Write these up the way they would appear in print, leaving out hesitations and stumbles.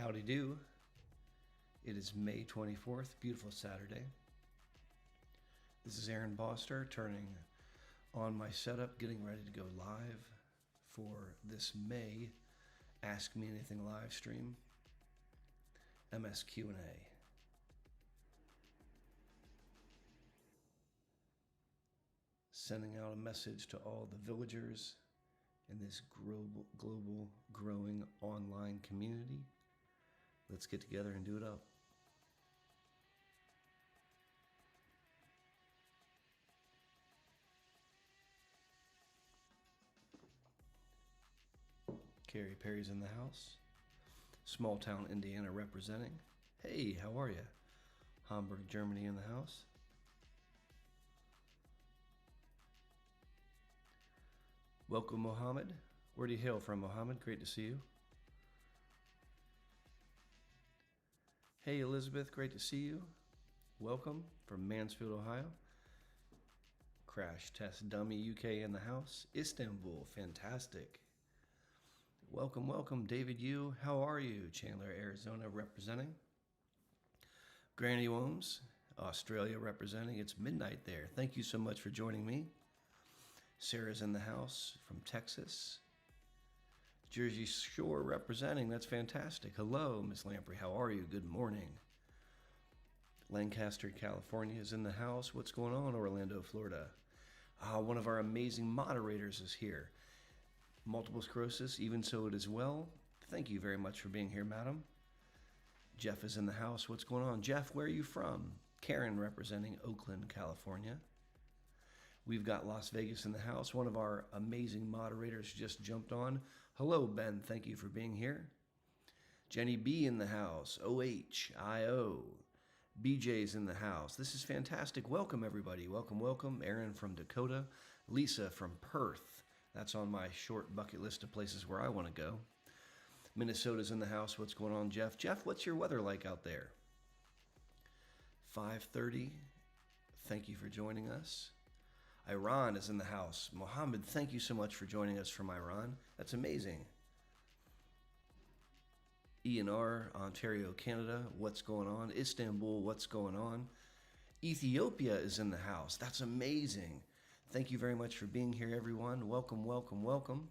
Howdy do. It is May 24th, beautiful Saturday. This is Aaron Boster turning on my setup, getting ready to go live for this May Ask Me Anything live stream, MS Q&A. Sending out a message to all the villagers in this global growing online community. Let's get together and do it up. Carrie Perry's in the house. Small town Indiana representing. Hey, how are you? Hamburg, Germany in the house. Welcome, Mohammed. Where do you hail from, Mohammed? Great to see you. Hey, Elizabeth, great to see you. Welcome from Mansfield, Ohio. Crash Test Dummy UK in the house. Istanbul, fantastic. Welcome, welcome, David Yu. How are you? Chandler, Arizona representing. Granny Wombs, Australia representing. It's midnight there. Thank you so much for joining me. Sarah's in the house from Texas. Jersey Shore representing. That's fantastic. Hello, Miss Lamprey. How are you? Good morning. Lancaster, California is in the house. What's going on, Orlando, Florida? One of our amazing moderators is here. Multiple Sclerosis, even so it is well. Thank you very much for being here, madam. Jeff is in the house. What's going on? Jeff, where are you from? Karen representing Oakland, California. We've got Las Vegas in the house. One of our amazing moderators just jumped on. Hello, Ben. Thank you for being here. Jenny B in the house. OHIO. BJ's in the house. This is fantastic. Welcome, everybody. Welcome, welcome. Aaron from Dakota. Lisa from Perth. That's on my short bucket list of places where I want to go. Minnesota's in the house. What's going on, Jeff? Jeff, what's your weather like out there? 5:30. Thank you for joining us. Iran is in the house. Mohammed, thank you so much for joining us from Iran. That's amazing. ENR, Ontario, Canada. What's going on? Istanbul, what's going on? Ethiopia is in the house. That's amazing. Thank you very much for being here, everyone. Welcome, welcome, welcome.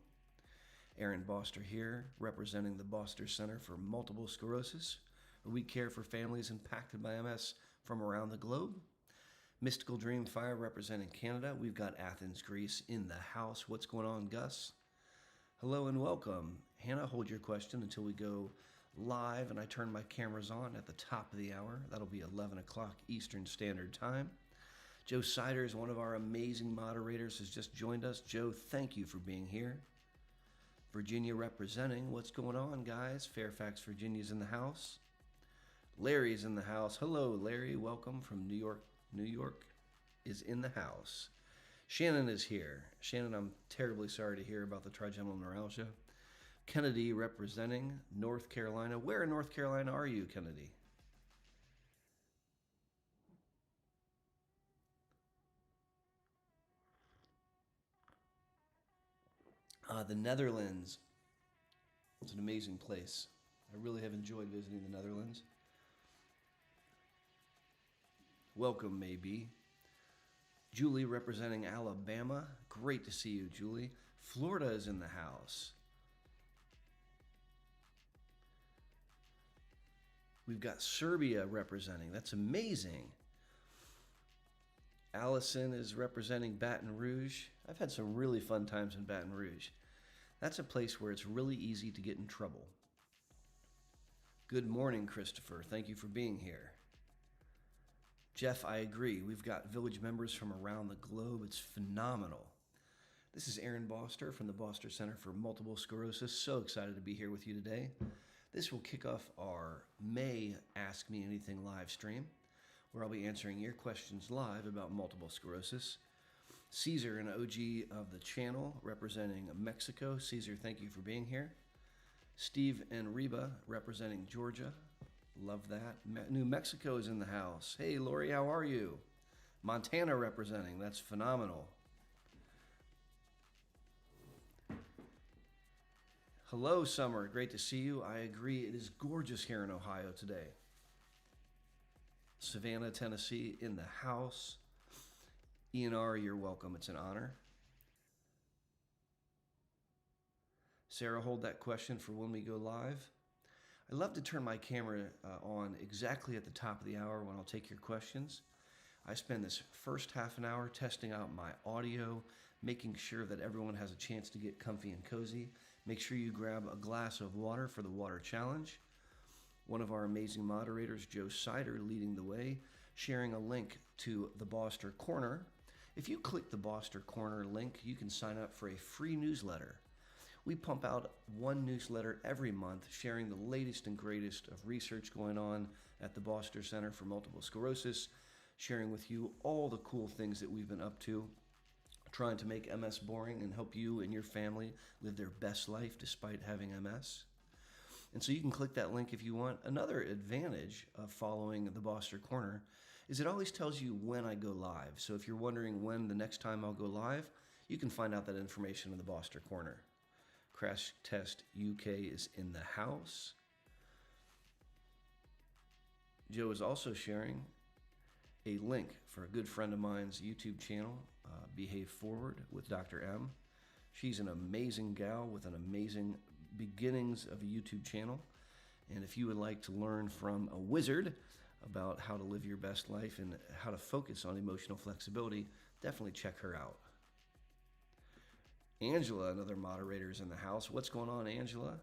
Aaron Boster here, representing the Boster Center for Multiple Sclerosis, where we care for families impacted by MS from around the globe. Mystical Dream Fire representing Canada. We've got Athens, Greece in the house. What's going on, Gus? Hello and welcome. Hannah, hold your question until we go live and I turn my cameras on at the top of the hour. That'll be 11 o'clock Eastern Standard Time. Joe Siders, one of our amazing moderators, has just joined us. Joe, thank you for being here. Virginia representing. What's going on, guys? Fairfax, Virginia's in the house. Larry's in the house. Hello, Larry. Welcome from New York. New York is in the house. Shannon is here. Shannon, I'm terribly sorry to hear about the trigeminal neuralgia. Kennedy representing North Carolina. Where in North Carolina are you, Kennedy? The Netherlands. It's an amazing place. I really have enjoyed visiting the Netherlands. Welcome, maybe. Julie representing Alabama. Great to see you, Julie. Florida is in the house. We've got Serbia representing. That's amazing. Allison is representing Baton Rouge. I've had some really fun times in Baton Rouge. That's a place where it's really easy to get in trouble. Good morning, Christopher. Thank you for being here. Jeff, I agree. We've got village members from around the globe. It's phenomenal. This is Aaron Boster from the Boster Center for Multiple Sclerosis. So excited to be here with you today. This will kick off our May Ask Me Anything live stream, where I'll be answering your questions live about multiple sclerosis. Caesar, an OG of the channel, representing Mexico. Caesar, thank you for being here. Steve and Reba, representing Georgia. Love that. New Mexico is in the house. Hey, Lori, how are you? Montana representing. That's phenomenal. Hello, Summer. Great to see you. I agree. It is gorgeous here in Ohio today. Savannah, Tennessee, in the house. ENR, you're welcome. It's an honor. Sarah, hold that question for when we go live. I love to turn my camera on exactly at the top of the hour when I'll take your questions. I spend this first half an hour testing out my audio, making sure that everyone has a chance to get comfy and cozy. Make sure you grab a glass of water for the water challenge. One of our amazing moderators, Joe Sider, leading the way, sharing a link to the Boster Corner. If you click the Boster Corner link, you can sign up for a free newsletter. We pump out one newsletter every month sharing the latest and greatest of research going on at the Boster Center for Multiple Sclerosis, sharing with you all the cool things that we've been up to, trying to make MS boring and help you and your family live their best life despite having MS. And so you can click that link if you want. Another advantage of following the Boster Corner is it always tells you when I go live. So if you're wondering when the next time I'll go live, you can find out that information in the Boster Corner. Crash Test UK is in the house. Joe is also sharing a link for a good friend of mine's YouTube channel, Behave Forward with Dr. M. She's an amazing gal with an amazing beginnings of a YouTube channel. And if you would like to learn from a wizard about how to live your best life and how to focus on emotional flexibility, definitely check her out. Angela, another moderator, is in the house. What's going on, Angela?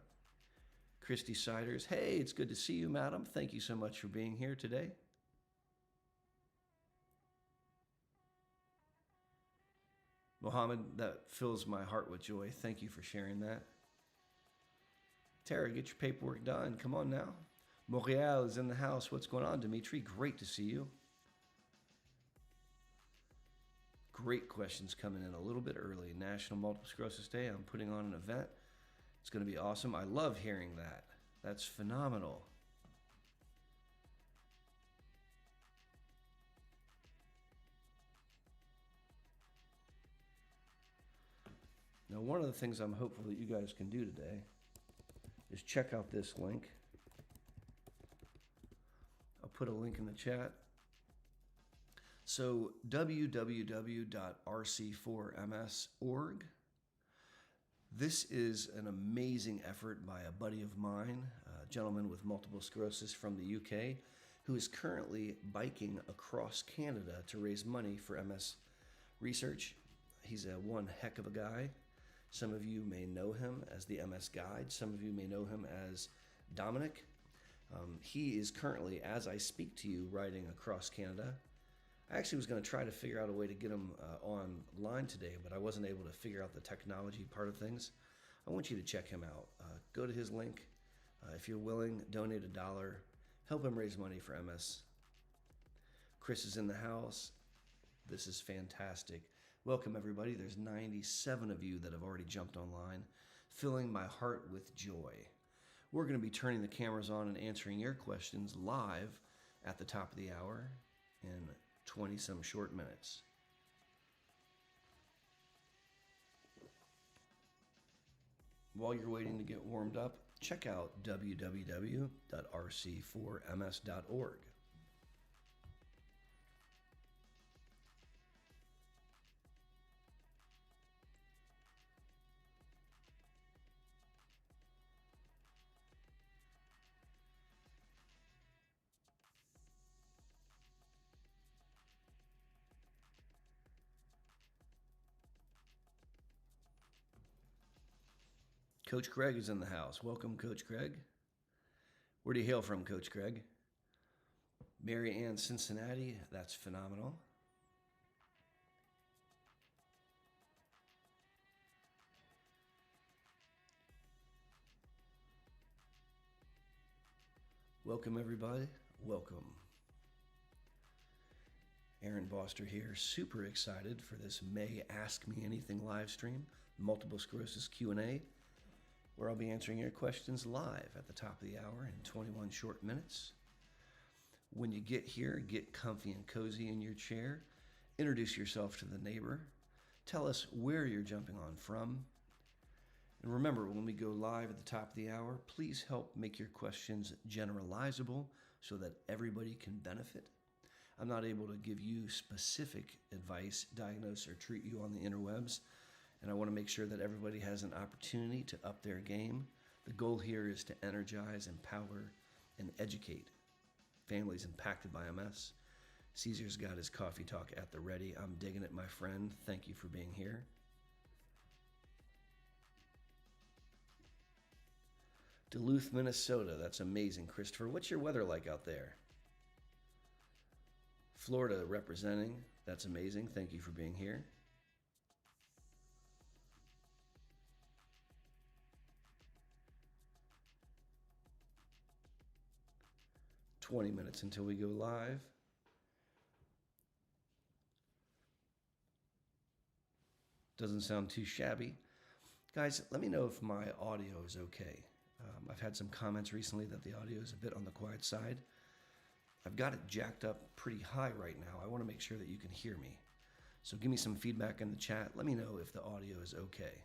Christy Siders. Hey, it's good to see you, madam. Thank you so much for being here today. Mohammed, that fills my heart with joy. Thank you for sharing that. Tara, get your paperwork done. Come on now. Montreal is in the house. What's going on, Dimitri? Great to see you. Great questions coming in a little bit early. National Multiple Sclerosis Day. I'm putting on an event. It's going to be awesome. I love hearing that. That's phenomenal. Now, one of the things I'm hopeful that you guys can do today is check out this link. I'll put a link in the chat. So www.rc4ms.org. This is an amazing effort by a buddy of mine, a gentleman with multiple sclerosis from the UK, who is currently biking across Canada to raise money for MS research. He's one heck of a guy. Some of you may know him as the MS Guide. Some of you may know him as Dominic. He is currently, as I speak to you, riding across Canada. I actually was going to try to figure out a way to get him online today, but I wasn't able to figure out the technology part of things. I want you to check him out. Go to his link. If you're willing, donate $1. Help him raise money for MS. Chris is in the house. This is fantastic. Welcome, everybody. There's 97 of you that have already jumped online, filling my heart with joy. We're going to be turning the cameras on and answering your questions live at the top of the hour in 20-some short minutes. While you're waiting to get warmed up, check out www.rc4ms.org. Coach Craig is in the house. Welcome, Coach Craig. Where do you hail from, Coach Craig? Mary Ann, Cincinnati. That's phenomenal. Welcome, everybody. Welcome. Aaron Boster here. Super excited for this May Ask Me Anything live stream, Multiple Sclerosis Q&A, where I'll be answering your questions live at the top of the hour in 21 short minutes. When you get here, get comfy and cozy in your chair. Introduce yourself to the neighbor. Tell us where you're jumping on from. And remember, when we go live at the top of the hour, please help make your questions generalizable so that everybody can benefit. I'm not able to give you specific advice, diagnose, or treat you on the interwebs, and I want to make sure that everybody has an opportunity to up their game. The goal here is to energize, empower, and educate families impacted by MS. Caesar's got his coffee talk at the ready. I'm digging it, my friend. Thank you for being here. Duluth, Minnesota. That's amazing, Christopher. What's your weather like out there? Florida representing. That's amazing. Thank you for being here. "20 minutes until we go live." Doesn't sound too shabby. Guys, let me know if my audio is okay. I've had some comments recently that the audio is a bit on the quiet side. I've got it jacked up pretty high right now. I want to make sure that you can hear me. So give me some feedback in the chat. Let me know if the audio is okay.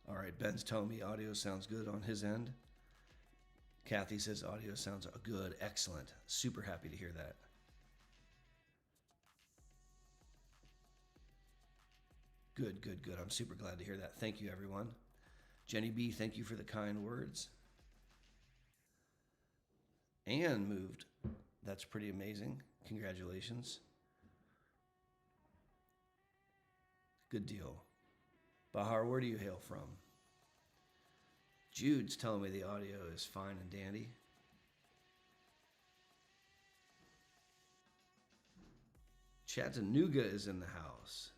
All right, Ben's telling me audio sounds good on his end. Kathy says audio sounds good. Excellent. Super happy to hear that. Good, good, good. I'm super glad to hear that. Thank you, everyone. Jenny B, thank you for the kind words. Anne moved. That's pretty amazing. Congratulations. Good deal. Bahar, where do you hail from? Jude's telling me the audio is fine and dandy. Chattanooga is in the house.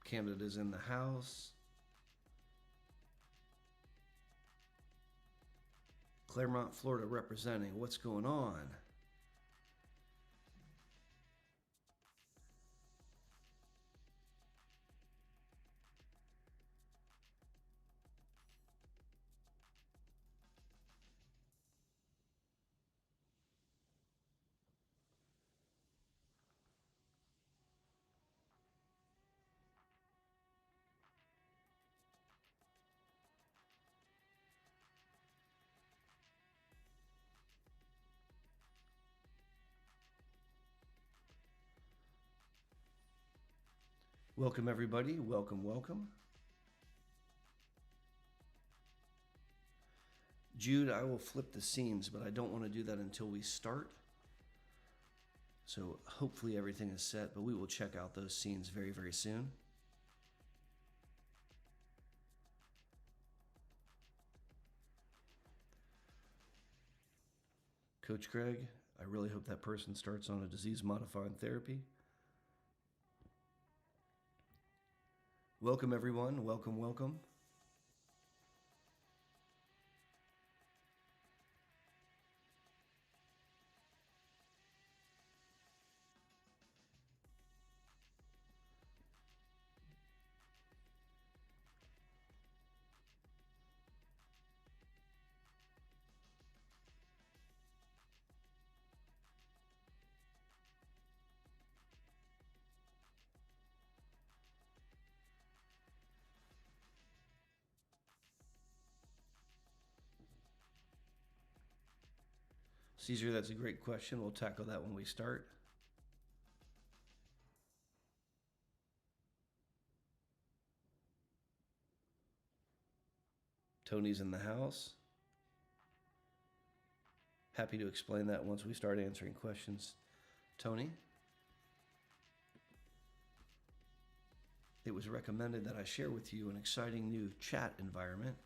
Canada's in the house. Claremont, Florida representing. What's going on? Welcome, everybody. Welcome, welcome. Jude, I will flip the scenes, but I don't want to do that until we start. So hopefully everything is set, but we will check out those scenes very, very soon. Coach Craig, I really hope that person starts on a disease-modifying therapy. Welcome, everyone. Welcome, welcome. Caesar, that's a great question. We'll tackle that when we start. Tony's in the house. Happy to explain that once we start answering questions. Tony? It was recommended that I share with you an exciting new chat environment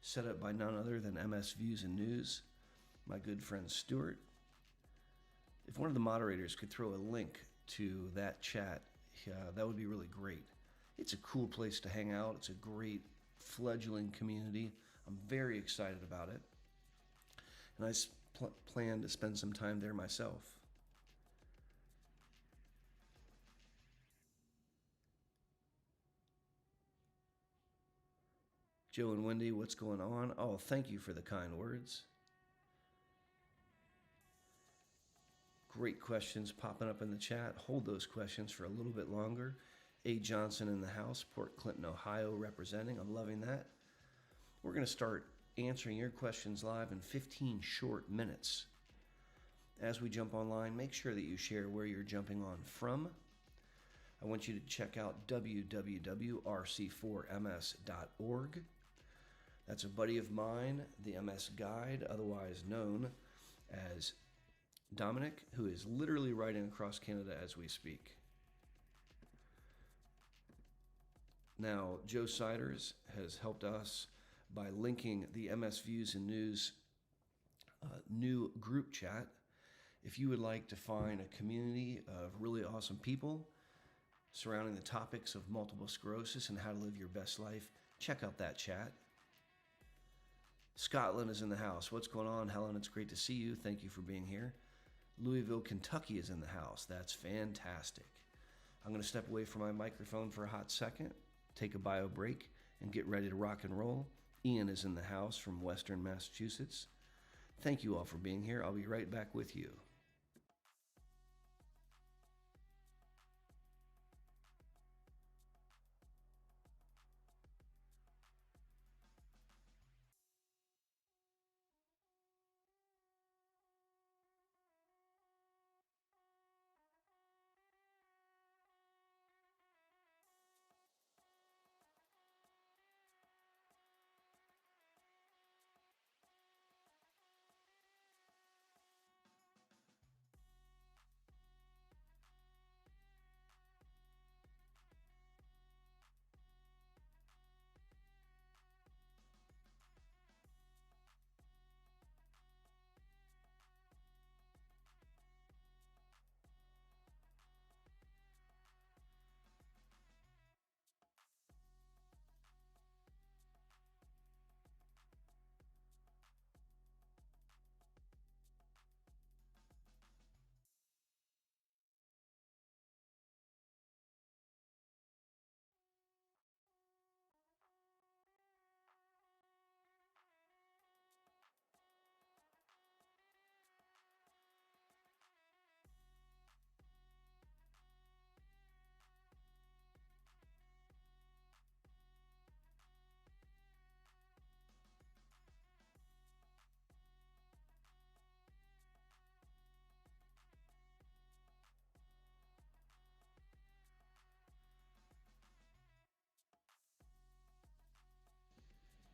set up by none other than MS Views and News, my good friend Stuart. If one of the moderators could throw a link to that chat, that would be really great. It's a cool place to hang out. It's a great fledgling community. I'm very excited about it. And I plan to spend some time there myself. Joe and Wendy, what's going on? Oh, thank you for the kind words. Great questions popping up in the chat. Hold those questions for a little bit longer. A. Johnson in the house, Port Clinton, Ohio, representing. I'm loving that. We're going to start answering your questions live in 15 short minutes. As we jump online, make sure that you share where you're jumping on from. I want you to check out www.rc4ms.org. That's a buddy of mine, the MS Guide, otherwise known as Dominic, who is literally riding across Canada as we speak. Now, Joe Siders has helped us by linking the MS Views and News new group chat. If you would like to find a community of really awesome people surrounding the topics of multiple sclerosis and how to live your best life, check out that chat. Scotland is in the house. What's going on, Helen? It's great to see you. Thank you for being here. Louisville, Kentucky is in the house. That's fantastic. I'm going to step away from my microphone for a hot second, take a bio break, and get ready to rock and roll. Ian is in the house from Western Massachusetts. Thank you all for being here. I'll be right back with you.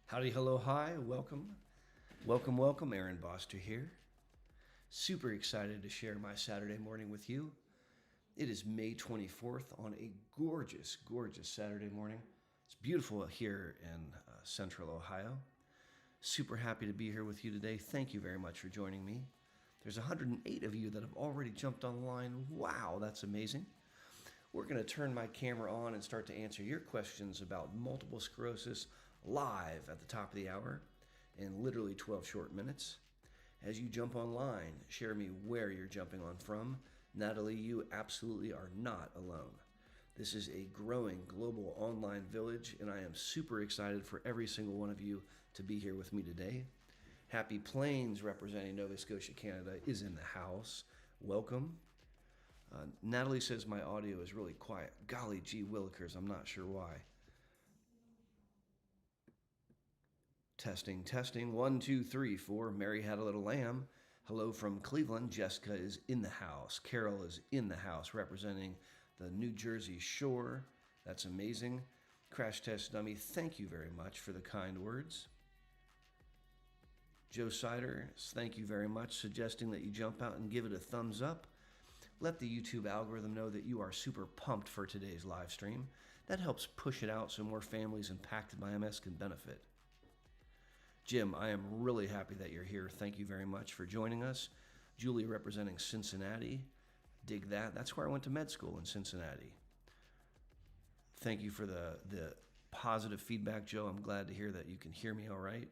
Howdy, hello, hi, welcome. Welcome, Aaron Boster here. Super excited to share my Saturday morning with you. It is May 24th on a gorgeous, gorgeous Saturday morning. It's beautiful here in central Ohio. Super happy to be here with you today. Thank you very much for joining me. There's 108 of you that have already jumped on the line. Wow, that's amazing. We're going to turn my camera on and start to answer your questions about multiple sclerosis live at the top of the hour in literally 12 short minutes. As you jump online, share me where you're jumping on from. Natalie, you absolutely are not alone. This is a growing global online village, and I am super excited for every single one of you to be here with me today. Happy Plains, representing Nova Scotia, Canada, is in the house. Welcome. Natalie says my audio is really quiet. Golly gee willikers, I'm not sure why. Testing. 1, 2, 3, 4. Mary had a little lamb. Hello from Cleveland. Jessica is in the house. Carol is in the house, representing the New Jersey Shore. That's amazing. Crash Test Dummy, thank you very much for the kind words. Joe Sider, thank you very much, suggesting that you jump out and give it a thumbs up. Let the YouTube algorithm know that you are super pumped for today's live stream. That helps push it out so more families impacted by MS can benefit. Jim, I am really happy that you're here. Thank you very much for joining us. Julie representing Cincinnati. Dig that. That's where I went to med school, in Cincinnati. Thank you for the positive feedback, Joe. I'm glad to hear that you can hear me all right.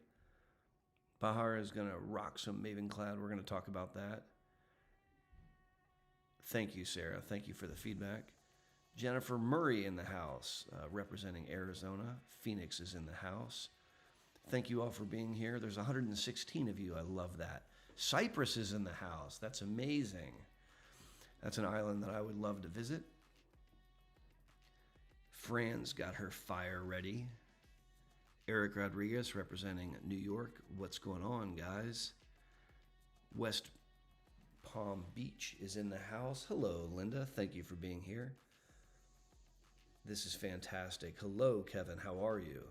Bahar is going to rock some Mavenclad. We're going to talk about that. Thank you, Sarah. Thank you for the feedback. Jennifer Murray in the house, representing Arizona. Phoenix is in the house. Thank you all for being here. There's 116 of you. I love that. Cyprus is in the house. That's amazing. That's an island that I would love to visit. Fran's got her fire ready. Eric Rodriguez representing New York. What's going on, guys? West Palm Beach is in the house. Hello, Linda. Thank you for being here. This is fantastic. Hello, Kevin. How are you?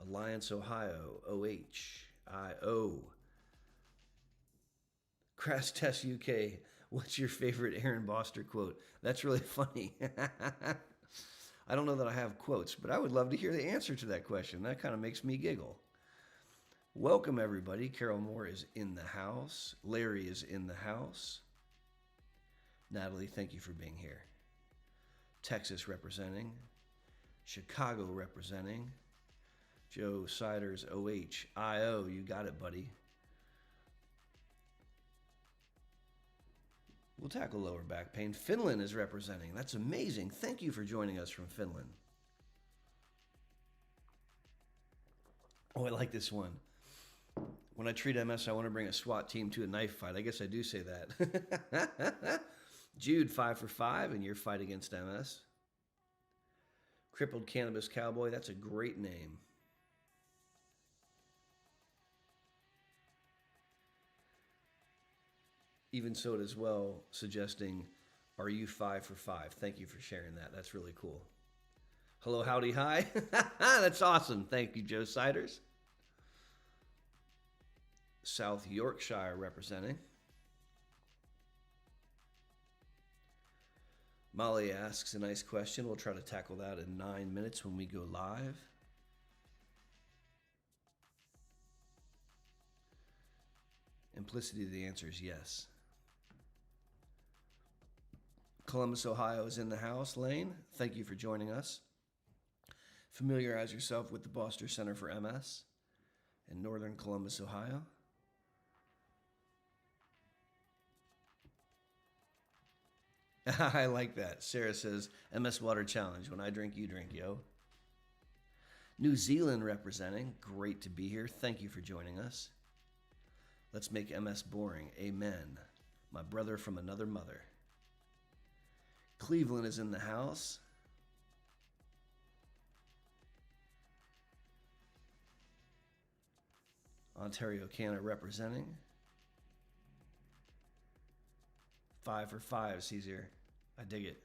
Alliance, Ohio. OHIO. Crash Test UK. What's your favorite Aaron Boster quote? That's really funny. I don't know that I have quotes, but I would love to hear the answer to that question. That kind of makes me giggle. Welcome, everybody. Carol Moore is in the house. Larry is in the house. Natalie, thank you for being here. Texas representing. Chicago representing. Joe Siders, OHIO. You got it, buddy. We'll tackle lower back pain. Finland is representing. That's amazing. Thank you for joining us from Finland. Oh, I like this one. When I treat MS, I want to bring a SWAT team to a knife fight. I guess I do say that. Jude, 5 for 5 in your fight against MS. Crippled Cannabis Cowboy. That's a great name. Even so as well, suggesting, are you 5 for 5? Thank you for sharing that. That's really cool. Hello, howdy, hi. That's awesome. Thank you, Joe Siders. South Yorkshire representing. Molly asks a nice question. We'll try to tackle that in 9 minutes when we go live. Implicitly, the answer is yes. Columbus, Ohio is in the house. Lane, thank you for joining us. Familiarize yourself with the Boster Center for MS in northern Columbus, Ohio. I like that. Sarah says, MS Water Challenge. When I drink, you drink, yo. New Zealand representing. Great to be here. Thank you for joining us. Let's make MS boring. Amen. My brother from another mother. Cleveland is in the house. Ontario, Canada representing. 5 for 5, Caesar. I dig it.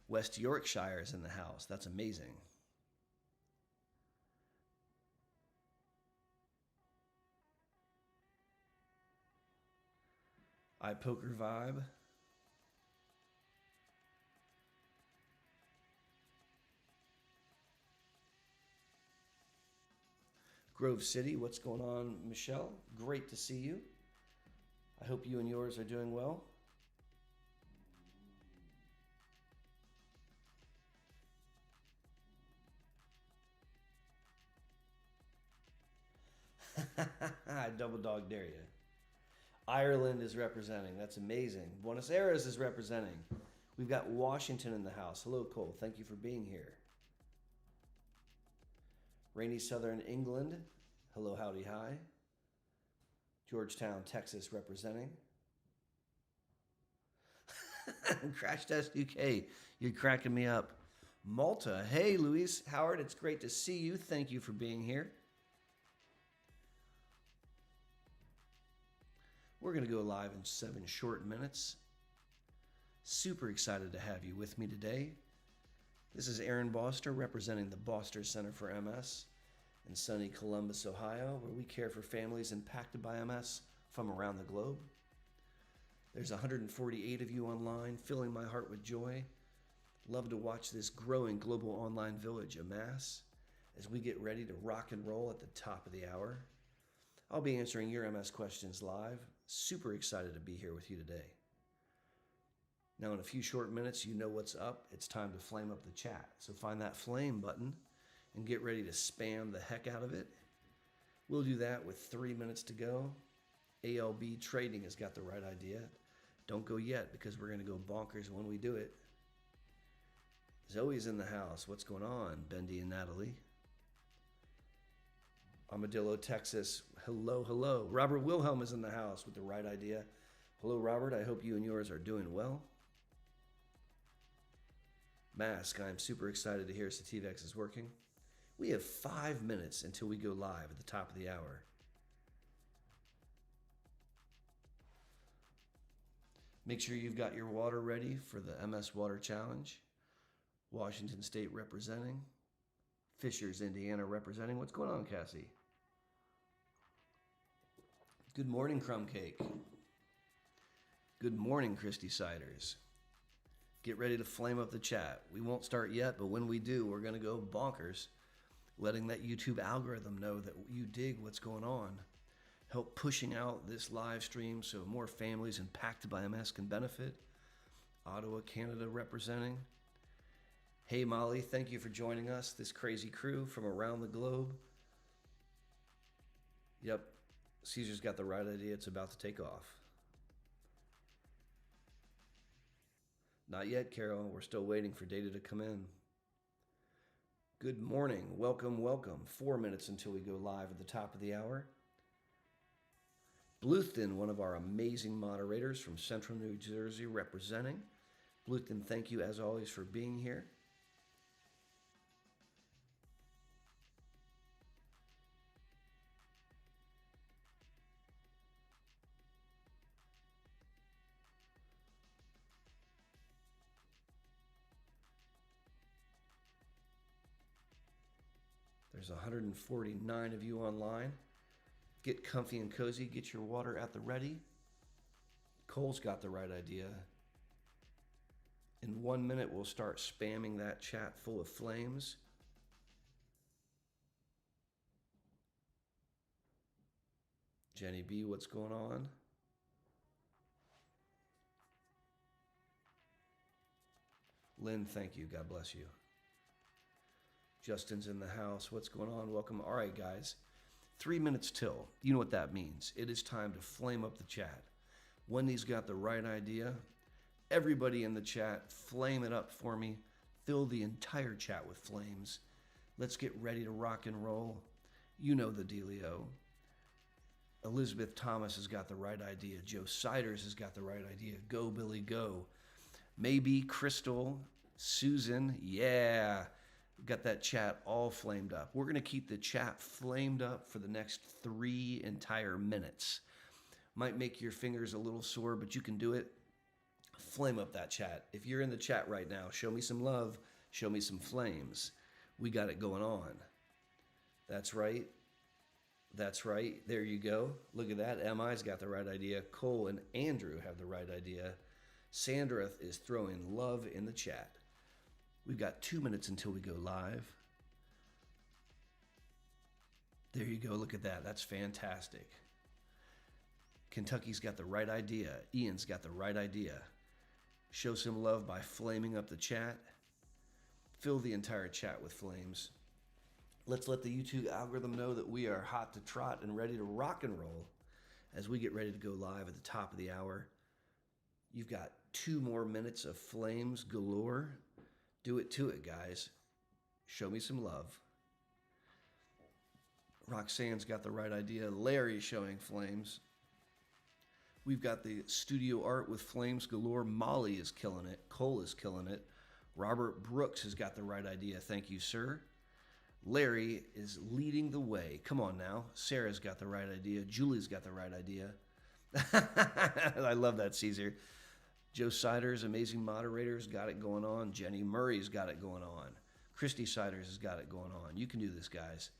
West Yorkshire is in the house. That's amazing. iPoker Vibe. Grove City, what's going on, Michelle? Great to see you. I hope you and yours are doing well. I double dog dare you. Ireland is representing. That's amazing. Buenos Aires is representing. We've got Washington in the house. Hello, Cole. Thank you for being here. Rainy Southern England. Hello, howdy, hi. Georgetown, Texas representing. Crash Test UK. You're cracking me up. Malta. Hey, Luis Howard. It's great to see you. Thank you for being here. We're going to go live in 7 short minutes. Super excited to have you with me today. This is Aaron Boster representing the Boster Center for MS in sunny Columbus, Ohio, where we care for families impacted by MS from around the globe. There's 148 of you online, filling my heart with joy. Love to watch this growing global online village amass as we get ready to rock and roll at the top of the hour. I'll be answering your MS questions live. Super excited to be here with you today. Now, in a few short minutes, you know what's up. It's time to flame up the chat. So find that flame button and get ready to spam the heck out of it. We'll do that with 3 minutes to go. ALB Trading has got the right idea. Don't go yet because we're going to go bonkers when we do it. Zoe's in the house. What's going on, Bendy and Natalie? Armadillo, Texas. Hello, hello. Robert Wilhelm is in the house with the right idea. Hello, Robert. I hope you and yours are doing well. Mask, I'm super excited to hear Sativex is working. We have 5 minutes until we go live at the top of the hour. Make sure you've got your water ready for the MS Water Challenge. Washington State representing. Fishers, Indiana representing. What's going on, Cassie? Good morning, Crumb Cake. Good morning, Christy Siders. Get ready to flame up the chat. We won't start yet, but when we do, we're going to go bonkers, letting that YouTube algorithm know that you dig what's going on. Help pushing out this live stream so more families impacted by MS can benefit. Ottawa, Canada representing. Hey, Molly, thank you for joining us, this crazy crew from around the globe. Yep, Caesar's got the right idea. It's about to take off. Not yet, Carol. We're still waiting for data to come in. Good morning. Welcome, welcome. 4 minutes until we go live at the top of the hour. Bluthton, one of our amazing moderators from Central New Jersey representing. Bluthton, thank you as always for being here. There's 149 of you online. Get comfy and cozy. Get your water at the ready. Cole's got the right idea. In 1 minute, we'll start spamming that chat full of flames. Jenny B, what's going on? Lynn, thank you. God bless you. Justin's in the house. What's going on? Welcome. All right, guys. 3 minutes till. You know what that means. It is time to flame up the chat. Wendy's got the right idea. Everybody in the chat, flame it up for me. Fill the entire chat with flames. Let's get ready to rock and roll. You know the dealio. Elizabeth Thomas has got the right idea. Joe Siders has got the right idea. Go, Billy, go. Maybe Crystal, Susan, yeah. Got that chat all flamed up. We're going to keep the chat flamed up for the next 3 entire minutes. Might make your fingers a little sore, but you can do it. Flame up that chat. If you're in the chat right now, show me some love. Show me some flames. We got it going on. That's right. That's right. There you go. Look at that. MI's got the right idea. Cole and Andrew have the right idea. Sandra is throwing love in the chat. We've got 2 minutes until we go live. There you go. Look at that. That's fantastic. Kentucky's got the right idea. Ian's got the right idea. Show some love by flaming up the chat. Fill the entire chat with flames. Let's let the YouTube algorithm know that we are hot to trot and ready to rock and roll as we get ready to go live at the top of the hour. You've got 2 more minutes of flames galore. Do it to it, guys. Show me some love. Roxanne's got the right idea. Larry's showing flames. We've got the studio art with flames galore. Molly is killing it. Cole is killing it. Robert Brooks has got the right idea. Thank you, sir. Larry is leading the way. Come on now. Sarah's got the right idea. Julie's got the right idea. I love that, Caesar. Joe Siders, amazing moderators, got it going on. Jenny Murray's got it going on. Christy Siders has got it going on. You can do this, guys.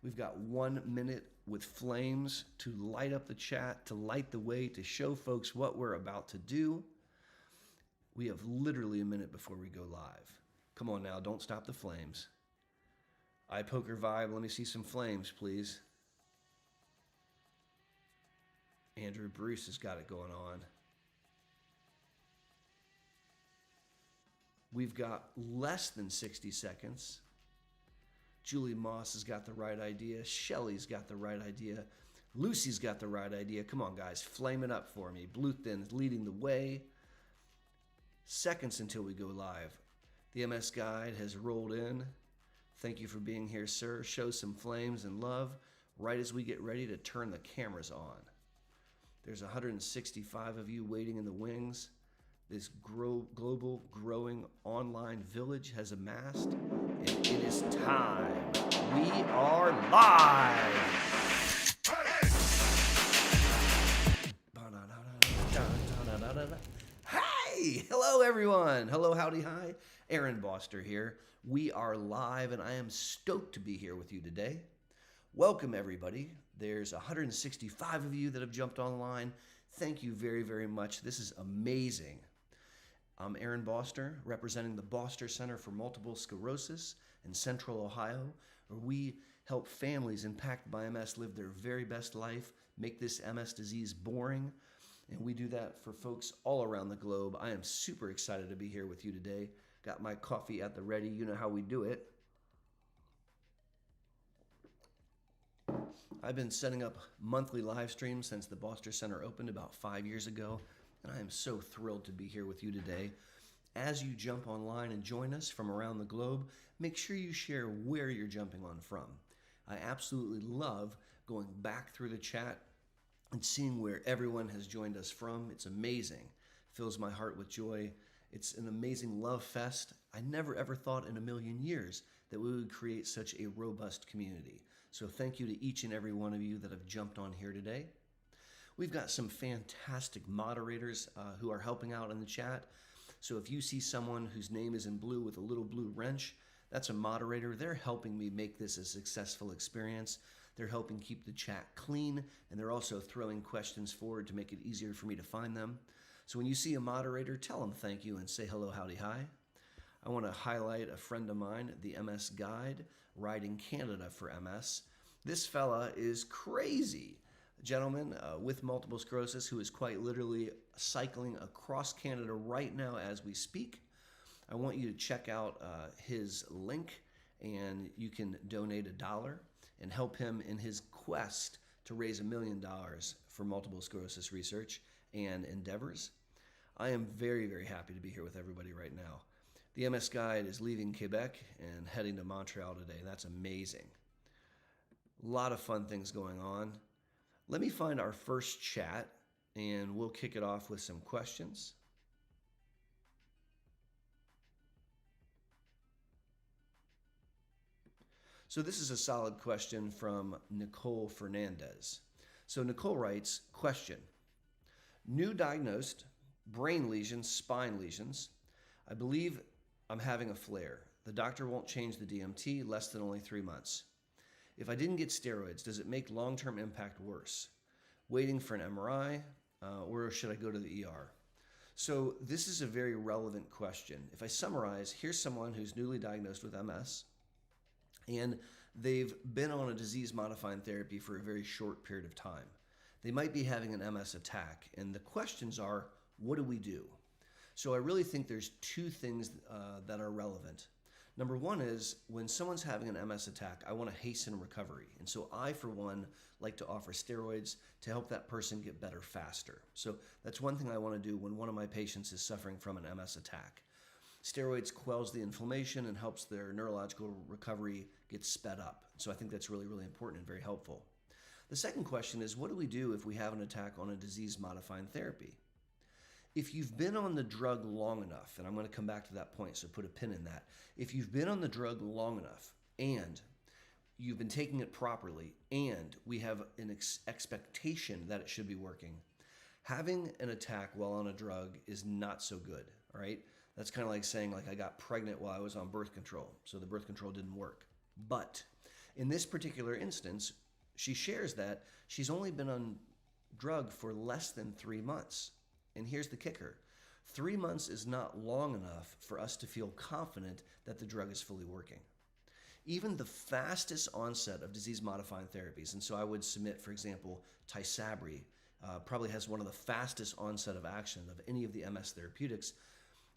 We've got 1 minute with flames to light up the chat, to light the way, to show folks what we're about to do. We have literally a minute before we go live. Come on now, don't stop the flames. iPoker vibe, let me see some flames, please. Andrew Bruce has got it going on. We've got less than 60 seconds. Julie Moss has got the right idea. Shelly's got the right idea. Lucy's got the right idea. Come on, guys, flame it up for me. Bluethin is leading the way. Seconds until we go live. The MS Guide has rolled in. Thank you for being here, sir. Show some flames and love right as we get ready to turn the cameras on. There's 165 of you waiting in the wings. This global growing online village has amassed, and it is time. We are live. Hey, hello everyone. Hello, howdy, hi. Aaron Boster here. We are live, and I am stoked to be here with you today. Welcome everybody. There's 165 of you that have jumped online. Thank you very, very much. This is amazing. I'm Aaron Boster, representing the Boster Center for Multiple Sclerosis in Central Ohio, where we help families impacted by MS live their very best life, make this MS disease boring, and we do that for folks all around the globe. I am super excited to be here with you today. Got my coffee at the ready. You know how we do it. I've been setting up monthly live streams since the Boster Center opened about 5 years ago, and I am so thrilled to be here with you today. As you jump online and join us from around the globe, make sure you share where you're jumping on from. I absolutely love going back through the chat and seeing where everyone has joined us from. It's amazing. Fills my heart with joy. It's an amazing love fest. I never ever thought in a million years that we would create such a robust community. So thank you to each and every one of you that have jumped on here today. We've got some fantastic moderators who are helping out in the chat. So if you see someone whose name is in blue with a little blue wrench, that's a moderator. They're helping me make this a successful experience. They're helping keep the chat clean, and they're also throwing questions forward to make it easier for me to find them. So when you see a moderator, tell them thank you and say hello, howdy, hi. I want to highlight a friend of mine, the MS Guide, Riding Canada for MS. This fella is crazy. A gentleman with multiple sclerosis who is quite literally cycling across Canada right now as we speak. I want you to check out his link, and you can donate $1 and help him in his quest to raise $1 million for multiple sclerosis research and endeavors. I am very, very happy to be here with everybody right now. The MS Guide is leaving Quebec and heading to Montreal today. That's amazing. A lot of fun things going on. Let me find our first chat, and we'll kick it off with some questions. So this is a solid question from Nicole Fernandez. So Nicole writes, question, new diagnosed brain lesions, spine lesions. I believe I'm having a flare. The doctor won't change the DMT, less than only 3 months. If I didn't get steroids, does it make long-term impact worse? Waiting for an MRI, or should I go to the ER? So this is a very relevant question. If I summarize, here's someone who's newly diagnosed with MS, and they've been on a disease-modifying therapy for a very short period of time. They might be having an MS attack, and the questions are, what do we do? So I really think there's two things that are relevant. Number one is when someone's having an MS attack, I want to hasten recovery. And so I, for one, like to offer steroids to help that person get better faster. So that's one thing I want to do when one of my patients is suffering from an MS attack. Steroids quells the inflammation and helps their neurological recovery get sped up. So I think that's really, really important and very helpful. The second question is, what do we do if we have an attack on a disease-modifying therapy? If you've been on the drug long enough, and I'm going to come back to that point, so put a pin in that. If you've been on the drug long enough and you've been taking it properly and we have an expectation that it should be working, having an attack while on a drug is not so good, all right? That's kind of like saying, like, I got pregnant while I was on birth control, so the birth control didn't work. But in this particular instance, she shares that she's only been on drug for less than 3 months. And here's the kicker. 3 months is not long enough for us to feel confident that the drug is fully working. Even the fastest onset of disease-modifying therapies, and so I would submit, for example, Tysabri probably has one of the fastest onset of action of any of the MS therapeutics.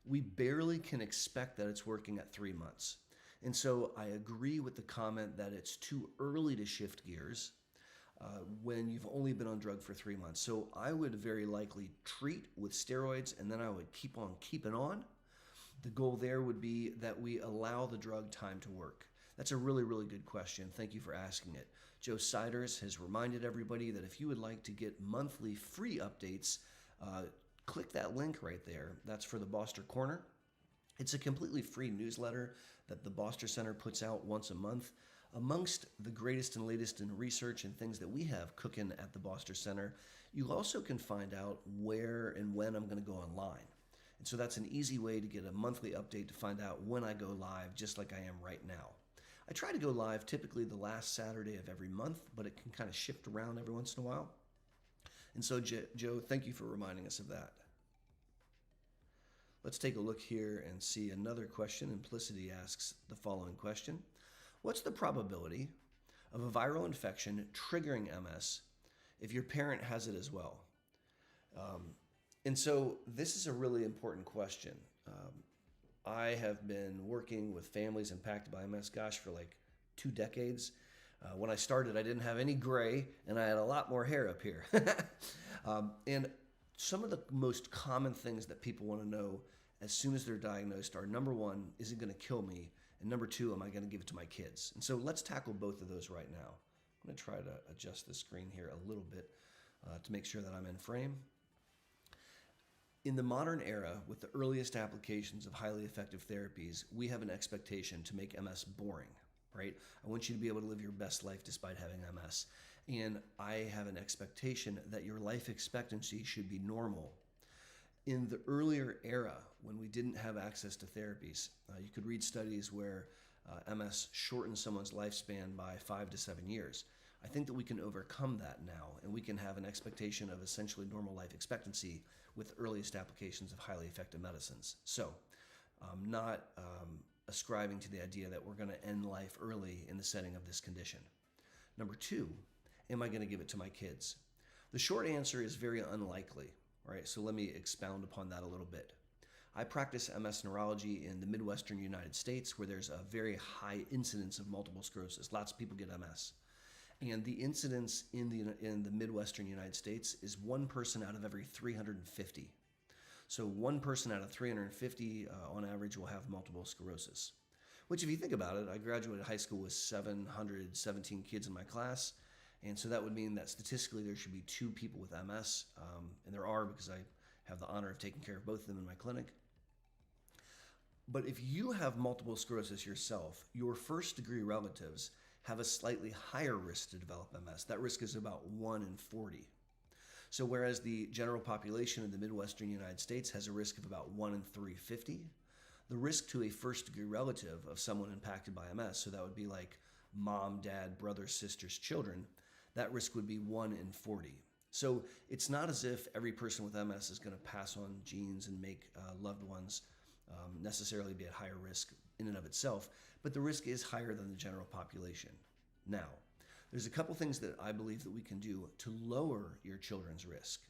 We barely can expect that it's working at 3 months. And so I agree with the comment that it's too early to shift gears when you've only been on drug for 3 months. So I would very likely treat with steroids, and then I would keep on keeping on. The goal there would be that we allow the drug time to work. That's a really, really good question. Thank you for asking it. Joe Siders has reminded everybody that if you would like to get monthly free updates, click that link right there. That's for the Boster Corner. It's a completely free newsletter that the Boster Center puts out once a month. Amongst the greatest and latest in research and things that we have cooking at the Boster Center, you also can find out where and when I'm going to go online. And so that's an easy way to get a monthly update to find out when I go live, just like I am right now. I try to go live typically the last Saturday of every month, but it can kind of shift around every once in a while. And so, Joe, thank you for reminding us of that. Let's take a look here and see another question. Implicity asks the following question. What's the probability of a viral infection triggering MS if your parent has it as well? And so this is a really important question. I have been working with families impacted by MS, gosh, for like 2 decades. When I started, I didn't have any gray, and I had a lot more hair up here. And some of the most common things that people want to know as soon as they're diagnosed are, number one, is it going to kill me? And number two, am I going to give it to my kids? And so let's tackle both of those right now. I'm going to try to adjust the screen here a little bit to make sure that I'm in frame. In the modern era, with the earliest applications of highly effective therapies, we have an expectation to make MS boring, right? I want you to be able to live your best life despite having MS. And I have an expectation that your life expectancy should be normal. In the earlier era, when we didn't have access to therapies, you could read studies where MS shortened someone's lifespan by 5 to 7 years. I think that we can overcome that now, and we can have an expectation of essentially normal life expectancy with the earliest applications of highly effective medicines. So I'm not ascribing to the idea that we're going to end life early in the setting of this condition. Number two, am I going to give it to my kids? The short answer is very unlikely, right? So let me expound upon that a little bit. I practice MS neurology in the Midwestern United States, where there's a very high incidence of multiple sclerosis. Lots of people get MS. And the incidence in the Midwestern United States is 1 person out of every 350. So 1 person out of 350 on average will have multiple sclerosis. Which, if you think about it, I graduated high school with 717 kids in my class. And so that would mean that statistically there should be 2 people with MS. And there are, because I have the honor of taking care of both of them in my clinic. But if you have multiple sclerosis yourself, your first degree relatives have a slightly higher risk to develop MS. That risk is about 1 in 40. So whereas the general population in the Midwestern United States has a risk of about 1 in 350, the risk to a first degree relative of someone impacted by MS, so that would be like mom, dad, brothers, sisters, children, that risk would be 1 in 40. So it's not as if every person with MS is going to pass on genes and make loved ones necessarily be at higher risk in and of itself, but the risk is higher than the general population. Now, there's a couple things that I believe that we can do to lower your children's risk.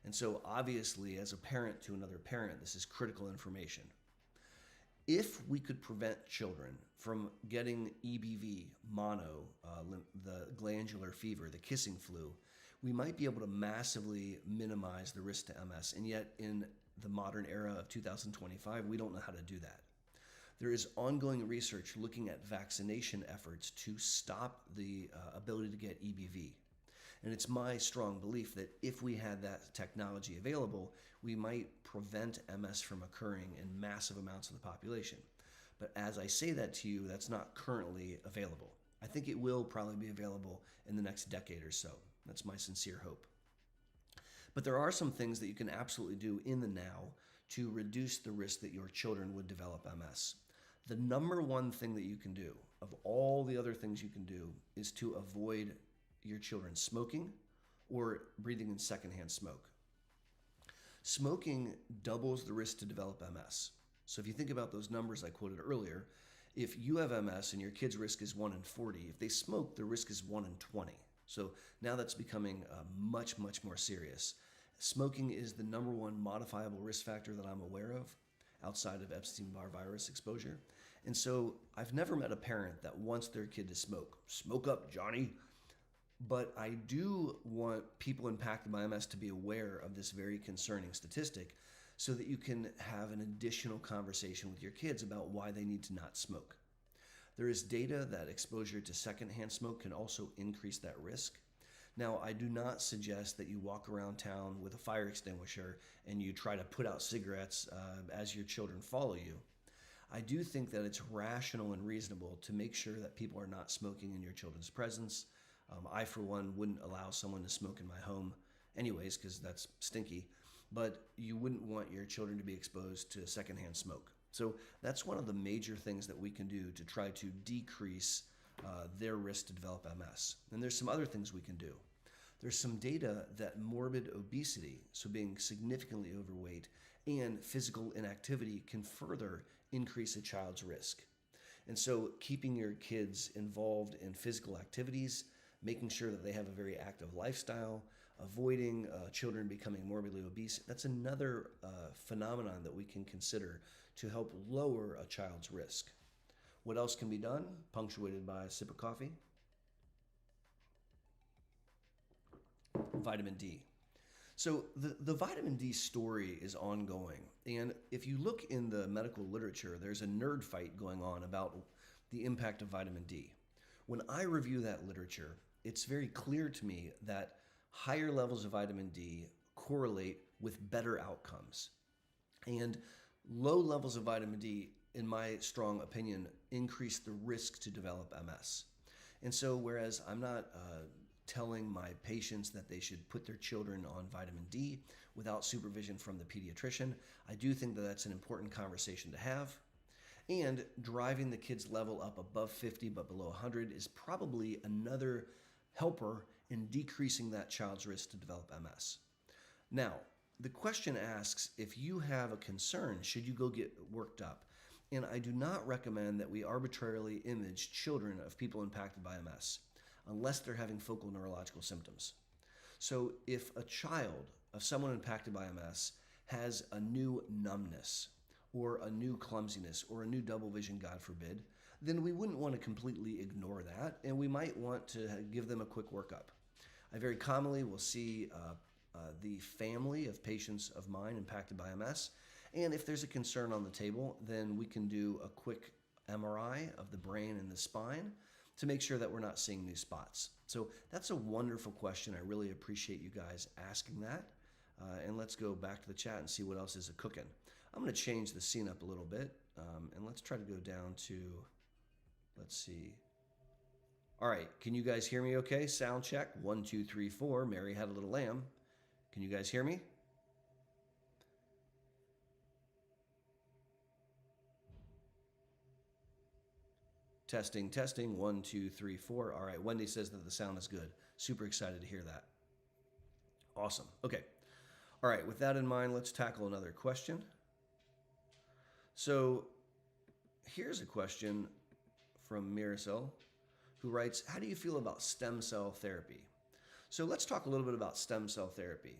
And so obviously, as a parent to another parent, this is critical information. If we could prevent children from getting EBV, mono, the glandular fever, the kissing flu, we might be able to massively minimize the risk to MS. And yet in the modern era of 2025, we don't know how to do that. There is ongoing research looking at vaccination efforts to stop the ability to get EBV. And it's my strong belief that if we had that technology available, we might prevent MS from occurring in massive amounts of the population. But as I say that to you, that's not currently available. I think it will probably be available in the next decade or so. That's my sincere hope. But there are some things that you can absolutely do in the now to reduce the risk that your children would develop MS. The number one thing that you can do, of all the other things you can do, is to avoid your children smoking or breathing in secondhand smoke. Smoking doubles the risk to develop MS. So if you think about those numbers I quoted earlier, if you have MS and your kid's risk is 1 in 40, if they smoke, the risk is 1 in 20. So now that's becoming much, much more serious. Smoking is the number one modifiable risk factor that I'm aware of outside of Epstein-Barr virus exposure. And so I've never met a parent that wants their kid to smoke. Smoke up, Johnny. But I do want people impacted by MS to be aware of this very concerning statistic so that you can have an additional conversation with your kids about why they need to not smoke. There is data that exposure to secondhand smoke can also increase that risk. Now, I do not suggest that you walk around town with a fire extinguisher and you try to put out cigarettes as your children follow you. I do think that it's rational and reasonable to make sure that people are not smoking in your children's presence. I, for one, wouldn't allow someone to smoke in my home anyways, because that's stinky, but you wouldn't want your children to be exposed to secondhand smoke. So that's one of the major things that we can do to try to decrease their risk to develop MS. And there's some other things we can do. There's some data that morbid obesity, so being significantly overweight, and physical inactivity can further increase a child's risk. And so keeping your kids involved in physical activities, making sure that they have a very active lifestyle, avoiding children becoming morbidly obese, that's another phenomenon that we can consider to help lower a child's risk. What else can be done? Punctuated by a sip of coffee. Vitamin D. So the vitamin D story is ongoing. And if you look in the medical literature, there's a nerd fight going on about the impact of vitamin D. When I review that literature, it's very clear to me that higher levels of vitamin D correlate with better outcomes. And low levels of vitamin D, in my strong opinion, increase the risk to develop MS. And so whereas I'm not telling my patients that they should put their children on vitamin D without supervision from the pediatrician, I do think that that's an important conversation to have. And driving the kids' level up above 50 but below 100 is probably another helper in decreasing that child's risk to develop MS. Now, the question asks, if you have a concern, should you go get worked up? And I do not recommend that we arbitrarily image children of people impacted by MS unless they're having focal neurological symptoms. So if a child of someone impacted by MS has a new numbness or a new clumsiness or a new double vision, God forbid, then we wouldn't want to completely ignore that, and we might want to give them a quick workup. I very commonly will see the family of patients of mine impacted by MS, and if there's a concern on the table, then we can do a quick MRI of the brain and the spine to make sure that we're not seeing new spots. So that's a wonderful question. I really appreciate you guys asking that. And let's go back to the chat and see what else is a cooking. I'm going to change the scene up a little bit, and let's try to go down to, let's see. All right, can you guys hear me okay? Sound check, 1, 2, 3, 4. Mary had a little lamb. Can you guys hear me? Testing, testing, 1, 2, 3, 4. All right, Wendy says that the sound is good. Super excited to hear that. Awesome, okay. All right, with that in mind, let's tackle another question. So here's a question from Miracel, who writes, how do you feel about stem cell therapy? So let's talk a little bit about stem cell therapy.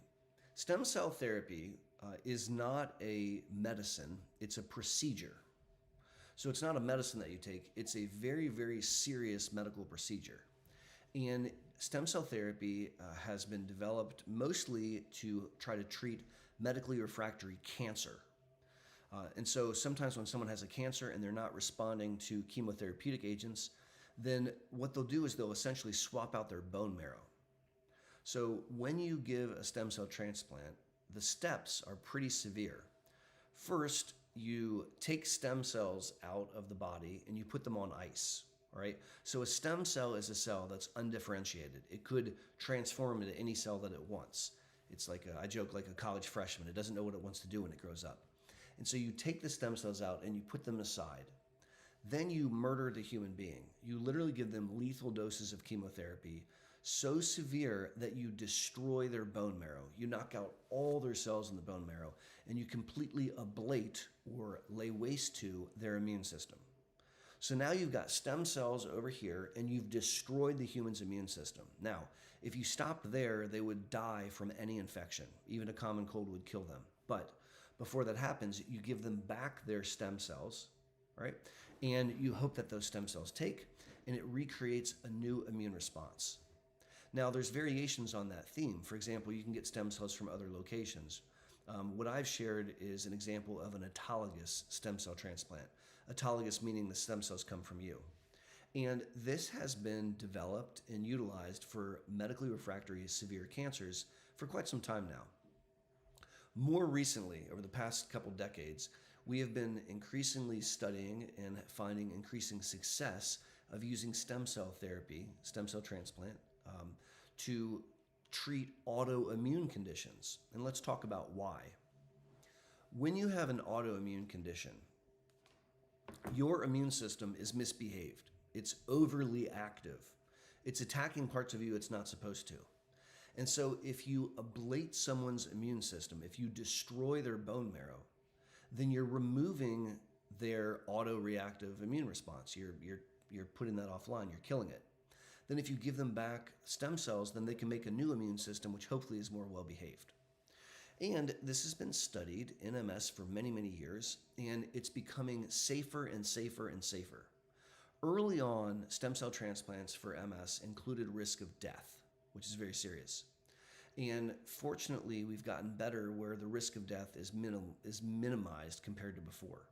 Stem cell therapy is not a medicine, it's a procedure. So it's not a medicine that you take, it's a very, very serious medical procedure. And stem cell therapy has been developed mostly to try to treat medically refractory cancer. And so sometimes when someone has a cancer and they're not responding to chemotherapeutic agents, then what they'll do is they'll essentially swap out their bone marrow. So when you give a stem cell transplant, the steps are pretty severe. First, you take stem cells out of the body and you put them on ice. All right. So a stem cell is a cell that's undifferentiated. It could transform into any cell that it wants. It's like I joke, like a college freshman. It doesn't know what it wants to do when it grows up. And so you take the stem cells out and you put them aside. Then you murder the human being. You literally give them lethal doses of chemotherapy, so severe that you destroy their bone marrow. You knock out all their cells in the bone marrow, and you completely ablate or lay waste to their immune system. So now you've got stem cells over here, and you've destroyed the human's immune system. Now, if you stopped there, they would die from any infection. Even a common cold would kill them. But before that happens, you give them back their stem cells, right? And you hope that those stem cells take, and it recreates a new immune response. Now, there's variations on that theme. For example, you can get stem cells from other locations. What I've shared is an example of an autologous stem cell transplant. Autologous meaning the stem cells come from you. And this has been developed and utilized for medically refractory severe cancers for quite some time now. More recently, over the past couple decades, we have been increasingly studying and finding increasing success of using stem cell therapy, stem cell transplant, to treat autoimmune conditions. And let's talk about why. When you have an autoimmune condition, your immune system is misbehaved. It's overly active. It's attacking parts of you it's not supposed to. And so if you ablate someone's immune system, if you destroy their bone marrow, then you're removing their autoreactive immune response. You're putting that offline, you're killing it. Then if you give them back stem cells, then they can make a new immune system which hopefully is more well behaved. And this has been studied in MS for many, many years, and it's becoming safer and safer and safer. Early on, stem cell transplants for MS included risk of death, which is very serious. And fortunately, we've gotten better where the risk of death is minimized compared to before.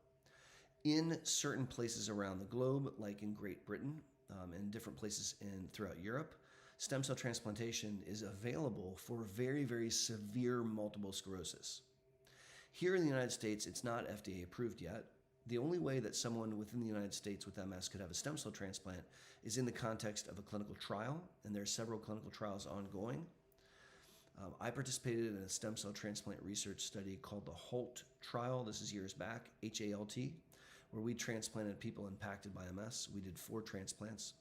In certain places around the globe, like in Great Britain and different places throughout Europe, stem cell transplantation is available for very, very severe multiple sclerosis. Here in the United States, it's not FDA approved yet. The only way that someone within the United States with MS could have a stem cell transplant is in the context of a clinical trial, and there are several clinical trials ongoing. I participated in a stem cell transplant research study called the HALT trial. This is years back, HALT, where we transplanted people impacted by MS. We did 4 transplants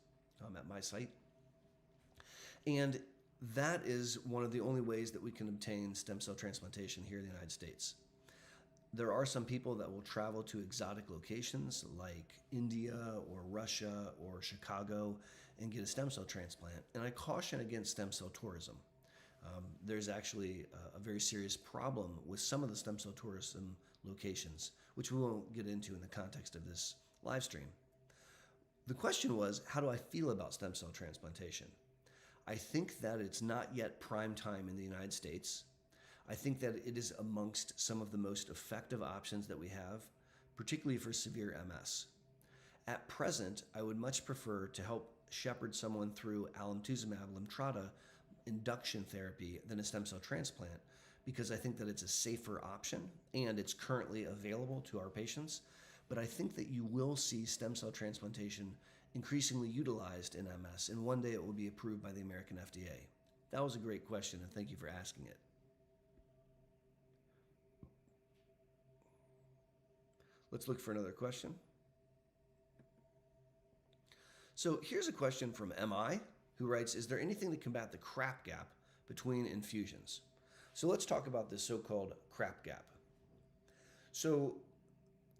at my site. And that is one of the only ways that we can obtain stem cell transplantation here in the United States. There are some people that will travel to exotic locations like India or Russia or Chicago and get a stem cell transplant. And I caution against stem cell tourism. There's actually a very serious problem with some of the stem cell tourism locations, which we won't get into in the context of this live stream. The question was, how do I feel about stem cell transplantation? I think that it's not yet prime time in the United States. I think that it is amongst some of the most effective options that we have, particularly for severe MS. At present, I would much prefer to help shepherd someone through alemtuzumab Lemtrada induction therapy than a stem cell transplant, because I think that it's a safer option and it's currently available to our patients. But I think that you will see stem cell transplantation increasingly utilized in MS, and one day it will be approved by the American FDA. That was a great question, and thank you for asking it. Let's look for another question. So here's a question from MI, who writes, is there anything to combat the crap gap between infusions? So let's talk about this so-called crap gap. So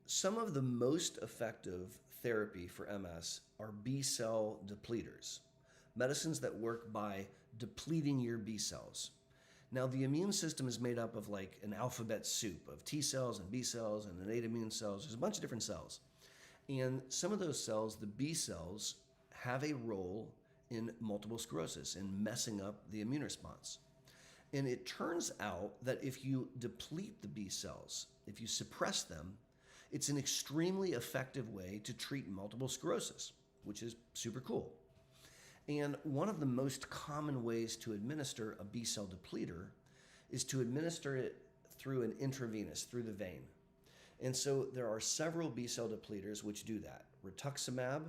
some of the most effective therapy for MS are B-cell depleters, medicines that work by depleting your B cells. Now, the immune system is made up of like an alphabet soup of T cells and B cells and innate immune cells. There's a bunch of different cells. And some of those cells, the B cells, have a role in multiple sclerosis, in messing up the immune response. And it turns out that if you deplete the B cells, if you suppress them, it's an extremely effective way to treat multiple sclerosis, which is super cool. And one of the most common ways to administer a B-cell depleter is to administer it through an intravenous, through the vein. And so there are several B-cell depleters which do that. Rituximab,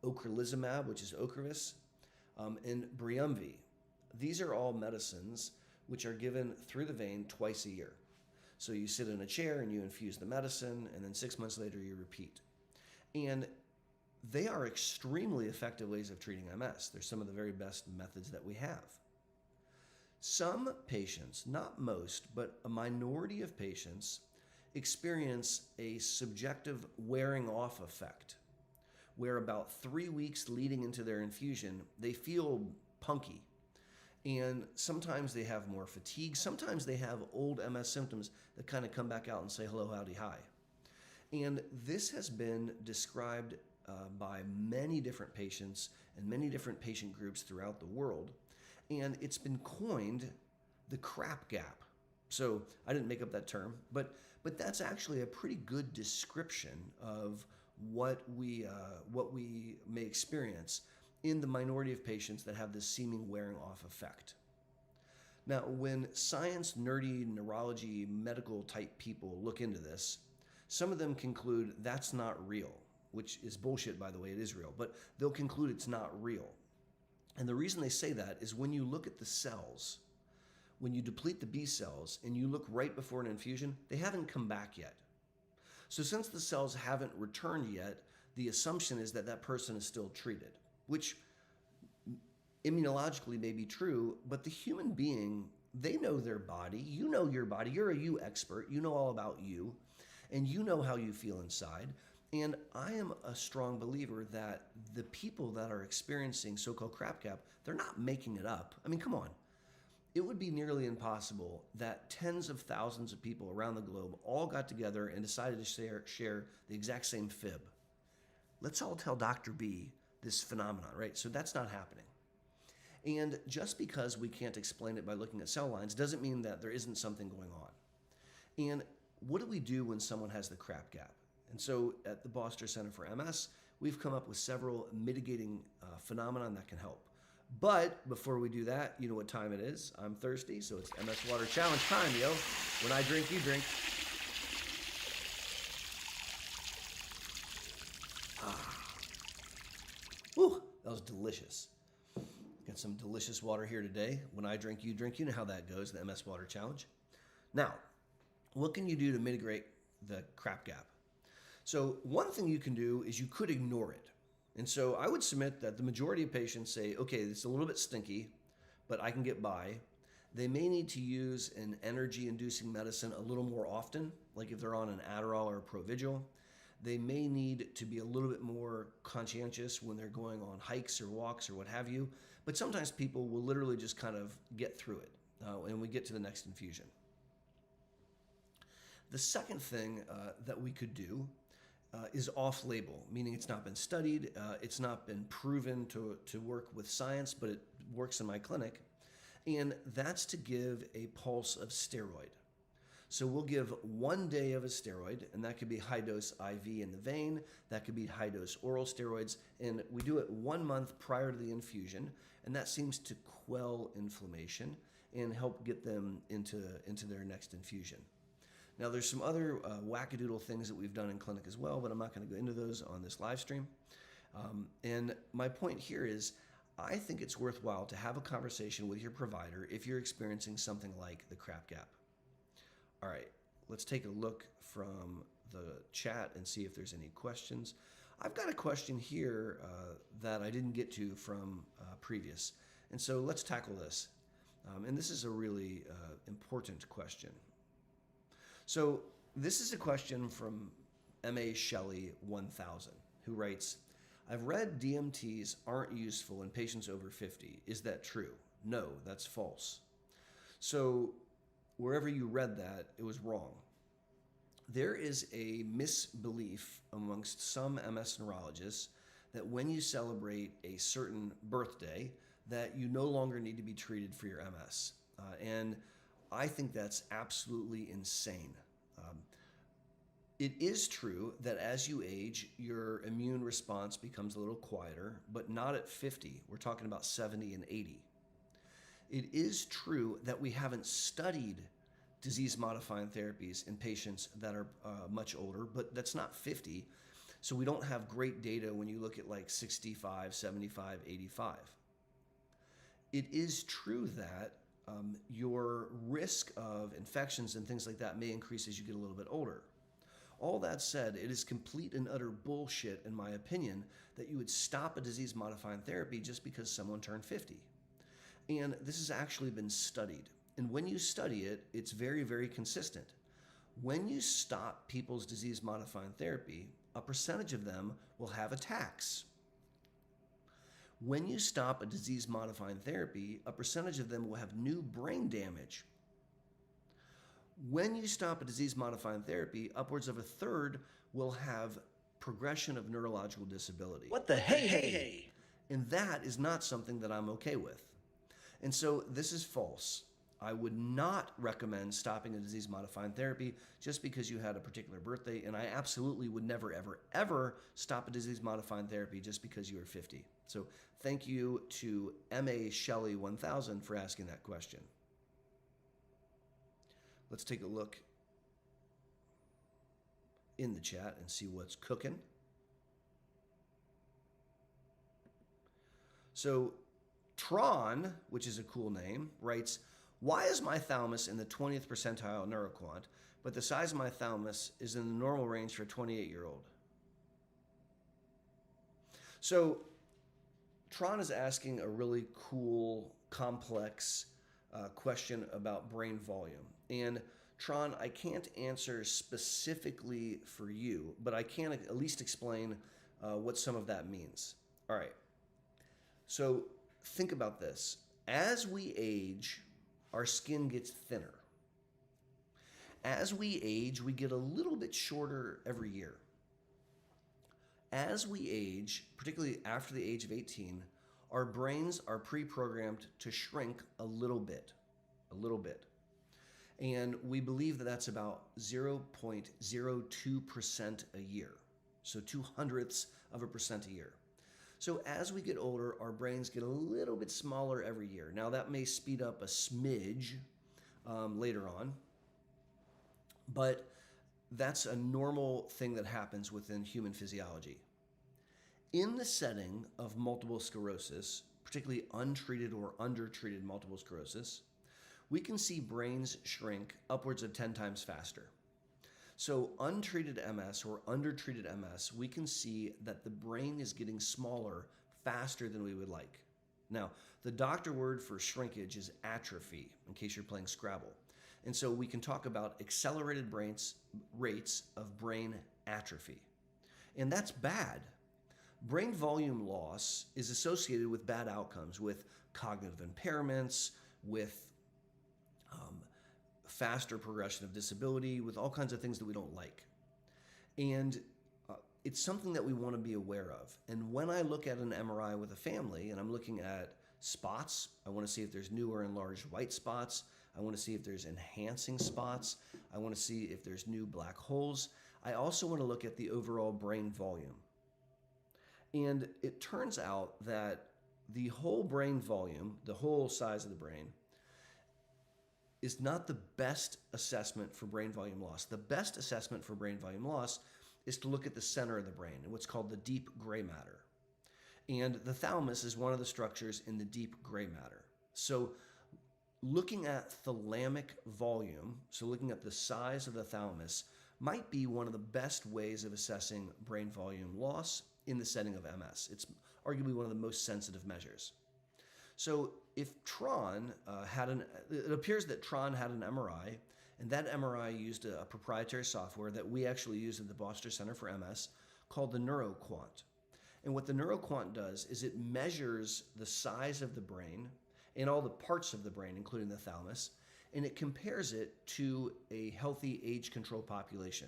ocrelizumab, which is Ocrevus, and Briumvi. These are all medicines which are given through the vein twice a year. So you sit in a chair and you infuse the medicine, and then 6 months later you repeat. And they are extremely effective ways of treating MS. They're some of the very best methods that we have. Some patients, not most, but a minority of patients, experience a subjective wearing off effect, where about 3 weeks leading into their infusion, they feel punky. And sometimes they have more fatigue. Sometimes they have old MS symptoms that kind of come back out and say, hello, howdy, hi. And this has been described by many different patients and many different patient groups throughout the world. And it's been coined the crap gap. So I didn't make up that term, but that's actually a pretty good description of what we may experience in the minority of patients that have this seeming wearing off effect. Now, when science, nerdy, neurology, medical type people look into this, some of them conclude that's not real, which is bullshit, by the way, it is real, but they'll conclude it's not real. And the reason they say that is when you look at the cells, when you deplete the B cells and you look right before an infusion, they haven't come back yet. So since the cells haven't returned yet, the assumption is that that person is still treated, which immunologically may be true, but the human being, they know their body. You know your body. You're a you expert. You know all about you, and you know how you feel inside. And I am a strong believer that the people that are experiencing so-called crap gap, they're not making it up. I mean, come on. It would be nearly impossible that tens of thousands of people around the globe all got together and decided to share the exact same fib. Let's all tell Dr. B this phenomenon, right? So that's not happening. And just because we can't explain it by looking at cell lines doesn't mean that there isn't something going on. And what do we do when someone has the crap gap? And so at the Boster Center for MS, we've come up with several mitigating phenomenon that can help. But before we do that, you know what time it is. I'm thirsty, so it's MS Water Challenge time, yo. When I drink, you drink. Whew, that was delicious. Got some delicious water here today. When I drink, you drink. You know how that goes, the MS Water Challenge. Now, what can you do to mitigate the crap gap? So one thing you can do is you could ignore it. And so I would submit that the majority of patients say, okay, it's a little bit stinky, but I can get by. They may need to use an energy-inducing medicine a little more often, like if they're on an Adderall or a Provigil. They may need to be a little bit more conscientious when they're going on hikes or walks or what have you. But sometimes people will literally just kind of get through it, and we get to the next infusion. The second thing that we could do is off-label, meaning it's not been studied, it's not been proven to work with science, but it works in my clinic, and that's to give a pulse of steroid. So we'll give 1 day of a steroid, and that could be high-dose IV in the vein, that could be high-dose oral steroids, and we do it 1 month prior to the infusion, and that seems to quell inflammation and help get them into their next infusion. Now, there's some other wackadoodle things that we've done in clinic as well, but I'm not going to go into those on this live stream. And my point here is, I think it's worthwhile to have a conversation with your provider if you're experiencing something like the crap gap. All right, let's take a look from the chat and see if there's any questions. I've got a question here that I didn't get to from previous, and so let's tackle this. And this is a really important question. So this is a question from M.A. Shelley 1000, who writes, I've read DMTs aren't useful in patients over 50. Is that true? No, that's false. So wherever you read that, it was wrong. There is a misbelief amongst some MS neurologists that when you celebrate a certain birthday, that you no longer need to be treated for your MS. And I think that's absolutely insane. It is true that as you age, your immune response becomes a little quieter, but not at 50. We're talking about 70 and 80. It is true that we haven't studied disease-modifying therapies in patients that are much older, but that's not 50. So we don't have great data when you look at like 65, 75, 85. It is true that your risk of infections and things like that may increase as you get a little bit older. All that said, it is complete and utter bullshit, in my opinion, that you would stop a disease-modifying therapy just because someone turned 50. And this has actually been studied. And when you study it, it's very, very consistent. When you stop people's disease-modifying therapy, a percentage of them will have attacks. When you stop a disease-modifying therapy, a percentage of them will have new brain damage. When you stop a disease-modifying therapy, upwards of a third will have progression of neurological disability. What the hey? And that is not something that I'm okay with. And so this is false. I would not recommend stopping a disease-modifying therapy just because you had a particular birthday, and I absolutely would never, ever, ever stop a disease-modifying therapy just because you are 50. So thank you to MA Shelley 1000 for asking that question. Let's take a look in the chat and see what's cooking. So Tron, which is a cool name, writes, why is my thalamus in the 20th percentile neuroquant, but the size of my thalamus is in the normal range for a 28-year-old? So Tron is asking a really cool, complex question about brain volume. And Tron, I can't answer specifically for you, but I can at least explain what some of that means. All right. So think about this. As we age, our skin gets thinner. As we age, we get a little bit shorter every year. As we age, particularly after the age of 18, our brains are pre-programmed to shrink a little bit. And we believe that that's about 0.02% a year. So 0.02% a year. So as we get older, our brains get a little bit smaller every year. Now that may speed up a smidge later on, but that's a normal thing that happens within human physiology. In the setting of multiple sclerosis, particularly untreated or undertreated multiple sclerosis, we can see brains shrink upwards of 10 times faster. So untreated MS or undertreated MS, we can see that the brain is getting smaller faster than we would like. Now, the doctor word for shrinkage is atrophy, in case you're playing Scrabble. And so we can talk about accelerated rates of brain atrophy. And that's bad. Brain volume loss is associated with bad outcomes, with cognitive impairments, with faster progression of disability, with all kinds of things that we don't like. And it's something that we want to be aware of. And when I look at an MRI with a family and I'm looking at spots, I want to see if there's new or enlarged white spots. I want to see if there's enhancing spots. I want to see if there's new black holes. I also want to look at the overall brain volume. And it turns out that the whole brain volume, the whole size of the brain, is not the best assessment for brain volume loss. The best assessment for brain volume loss is to look at the center of the brain, what's called the deep gray matter. And the thalamus is one of the structures in the deep gray matter. So looking at thalamic volume, so looking at the size of the thalamus, might be one of the best ways of assessing brain volume loss in the setting of MS. It's arguably one of the most sensitive measures. So if Tron it appears that Tron had an MRI, and that MRI used a proprietary software that we actually use at the Boster Center for MS called the NeuroQuant. And what the NeuroQuant does is it measures the size of the brain and all the parts of the brain, including the thalamus, and it compares it to a healthy age control population.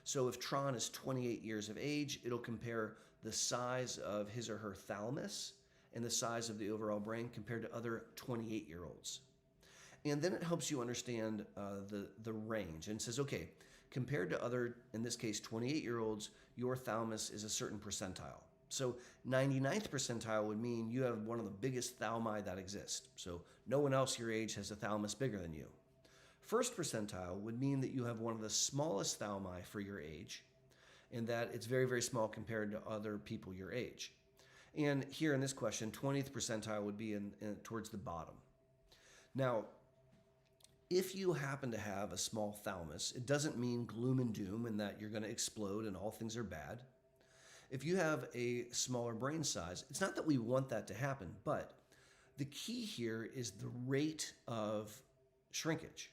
So if Tron is 28 years of age, it'll compare the size of his or her thalamus and the size of the overall brain compared to other 28-year-olds. And then it helps you understand the range and says, okay, compared to other, in this case, 28-year-olds, your thalamus is a certain percentile. So 99th percentile would mean you have one of the biggest thalami that exist. So no one else your age has a thalamus bigger than you. First percentile would mean that you have one of the smallest thalami for your age, and that it's very, very small compared to other people your age. And here in this question, 20th percentile would be towards the bottom. Now, if you happen to have a small thalamus, it doesn't mean gloom and doom and that you're going to explode and all things are bad. If you have a smaller brain size, it's not that we want that to happen, but the key here is the rate of shrinkage.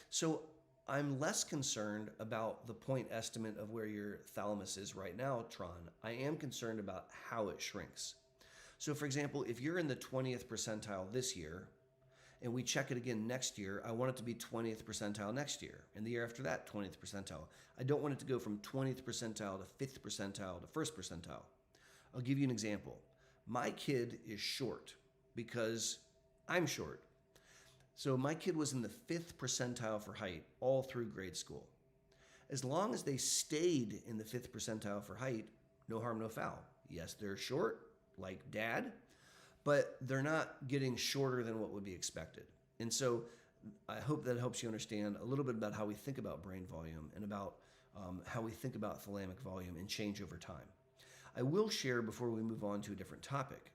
So I'm less concerned about the point estimate of where your thalamus is right now, Tron. I am concerned about how it shrinks. So for example, if you're in the 20th percentile this year, and we check it again next year, I want it to be 20th percentile next year, and the year after that, 20th percentile. I don't want it to go from 20th percentile to 5th percentile to 1st percentile. I'll give you an example. My kid is short because I'm short. So my kid was in the 5th percentile for height all through grade school. As long as they stayed in the 5th percentile for height, no harm, no foul. Yes, they're short, like dad, but they're not getting shorter than what would be expected. And so I hope that helps you understand a little bit about how we think about brain volume and about how we think about thalamic volume and change over time. I will share before we move on to a different topic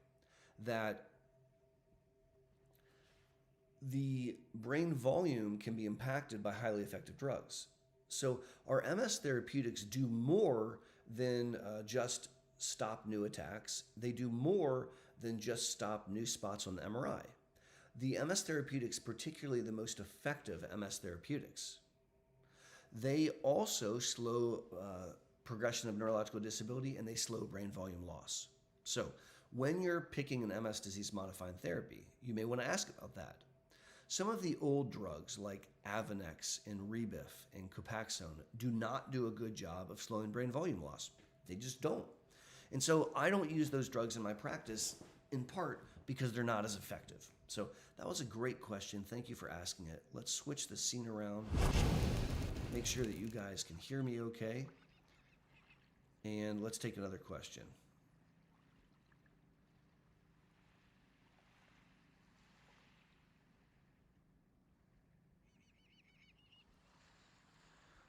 that the brain volume can be impacted by highly effective drugs. So our MS therapeutics do more than just stop new attacks. They do more than just stop new spots on the MRI. The MS therapeutics, particularly the most effective MS therapeutics, they also slow progression of neurological disability and they slow brain volume loss. So when you're picking an MS disease modifying therapy, you may want to ask about that. Some of the old drugs like Avonex and Rebif and Copaxone do not do a good job of slowing brain volume loss. They just don't. And so I don't use those drugs in my practice in part because they're not as effective. So that was a great question. Thank you for asking it. Let's switch the scene around. Make sure that you guys can hear me okay. And let's take another question.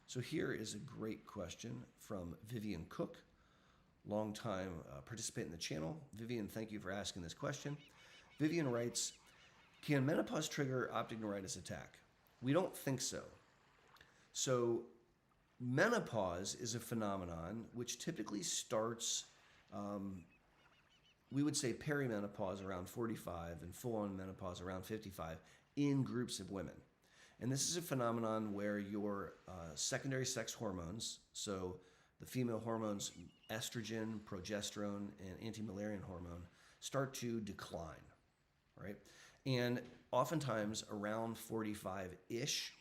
So here is a great question from Vivian Cook, longtime participant in the channel. Vivian, thank you for asking this question. Vivian writes, can menopause trigger optic neuritis attack? We don't think so. So menopause is a phenomenon which typically starts, we would say perimenopause around 45 and full-on menopause around 55 in groups of women. And this is a phenomenon where your secondary sex hormones, so the female hormones estrogen, progesterone, and anti-Müllerian hormone, start to decline, right? And oftentimes around 45-ish,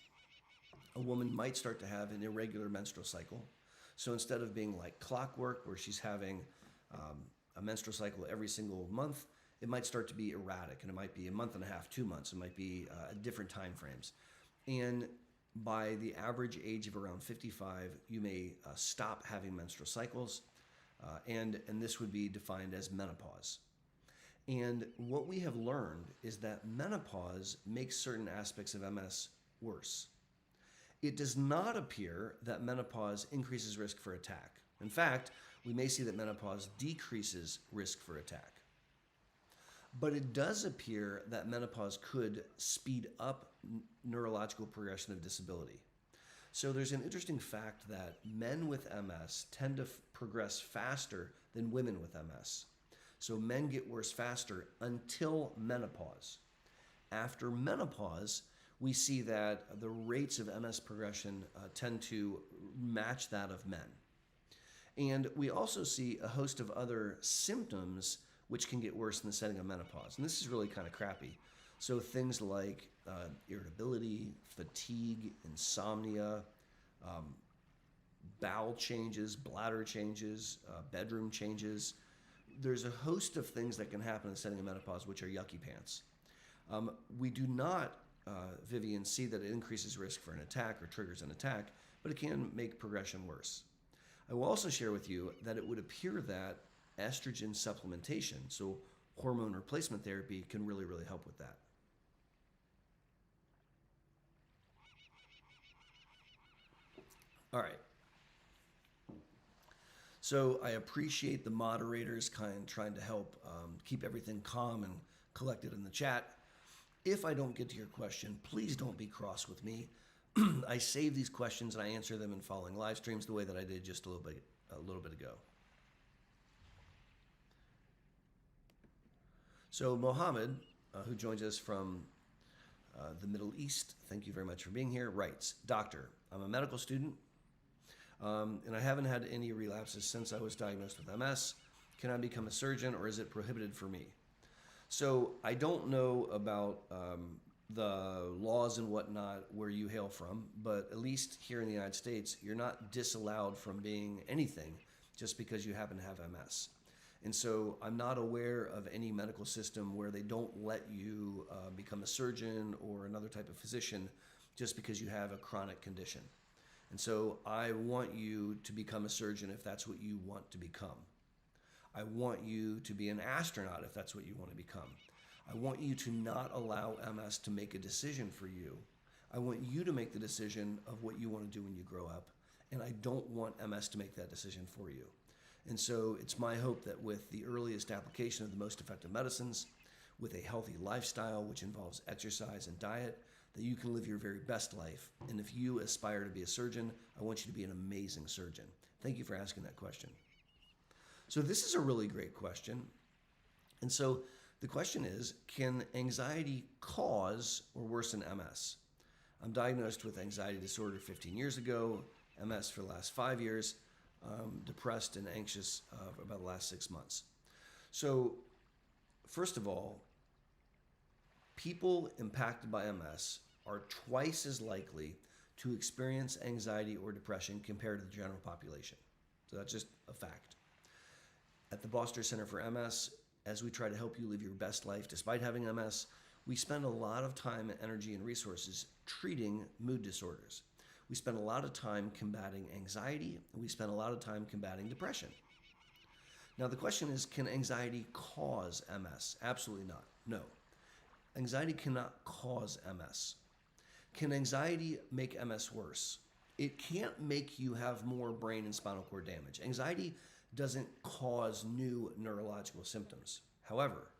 a woman might start to have an irregular menstrual cycle. So instead of being like clockwork, where she's having a menstrual cycle every single month, it might start to be erratic, and it might be a month and a half, 2 months. It might be at different time frames. And by the average age of around 55, you may stop having menstrual cycles, and this would be defined as menopause. And what we have learned is that menopause makes certain aspects of MS worse. It does not appear that menopause increases risk for attack. In fact, we may see that menopause decreases risk for attack. But it does appear that menopause could speed up neurological progression of disability. So there's an interesting fact that men with MS tend to progress faster than women with MS. So men get worse faster until menopause. After menopause, we see that the rates of MS progression tend to match that of men. And we also see a host of other symptoms which can get worse in the setting of menopause. And this is really kind of crappy. So things like irritability, fatigue, insomnia, bowel changes, bladder changes, bedroom changes. There's a host of things that can happen in the setting of menopause which are yucky pants. We do not, Vivian, see that it increases risk for an attack or triggers an attack, but it can make progression worse. I will also share with you that it would appear that estrogen supplementation, so hormone replacement therapy, can really, really help with that. All right. So I appreciate the moderators trying to help keep everything calm and collected in the chat. If I don't get to your question, please don't be cross with me. I save these questions and I answer them in following live streams the way that I did just a little bit ago. So Mohammed, who joins us from the Middle East, thank you very much for being here, writes, Doctor, I'm a medical student and I haven't had any relapses since I was diagnosed with MS. Can I become a surgeon or is it prohibited for me? So I don't know about the laws and whatnot where you hail from, but at least here in the United States, you're not disallowed from being anything just because you happen to have MS. And so I'm not aware of any medical system where they don't let you become a surgeon or another type of physician just because you have a chronic condition. And so I want you to become a surgeon if that's what you want to become. I want you to be an astronaut if that's what you want to become. I want you to not allow MS to make a decision for you. I want you to make the decision of what you want to do when you grow up. And I don't want MS to make that decision for you. And so it's my hope that with the earliest application of the most effective medicines, with a healthy lifestyle, which involves exercise and diet, that you can live your very best life. And if you aspire to be a surgeon, I want you to be an amazing surgeon. Thank you for asking that question. So this is a really great question. And so the question is, can anxiety cause or worsen MS? I'm diagnosed with anxiety disorder 15 years ago, MS for the last 5 years, depressed and anxious for about the last 6 months. So first of all, people impacted by MS are twice as likely to experience anxiety or depression compared to the general population. So that's just a fact. At the Boster Center for MS, as we try to help you live your best life despite having MS, we spend a lot of time, energy, and resources treating mood disorders. We spend a lot of time combating anxiety, and we spend a lot of time combating depression. Now the question is, can anxiety cause MS? Absolutely not. No. Anxiety cannot cause MS. Can anxiety make MS worse? It can't make you have more brain and spinal cord damage. Anxiety doesn't cause new neurological symptoms. However,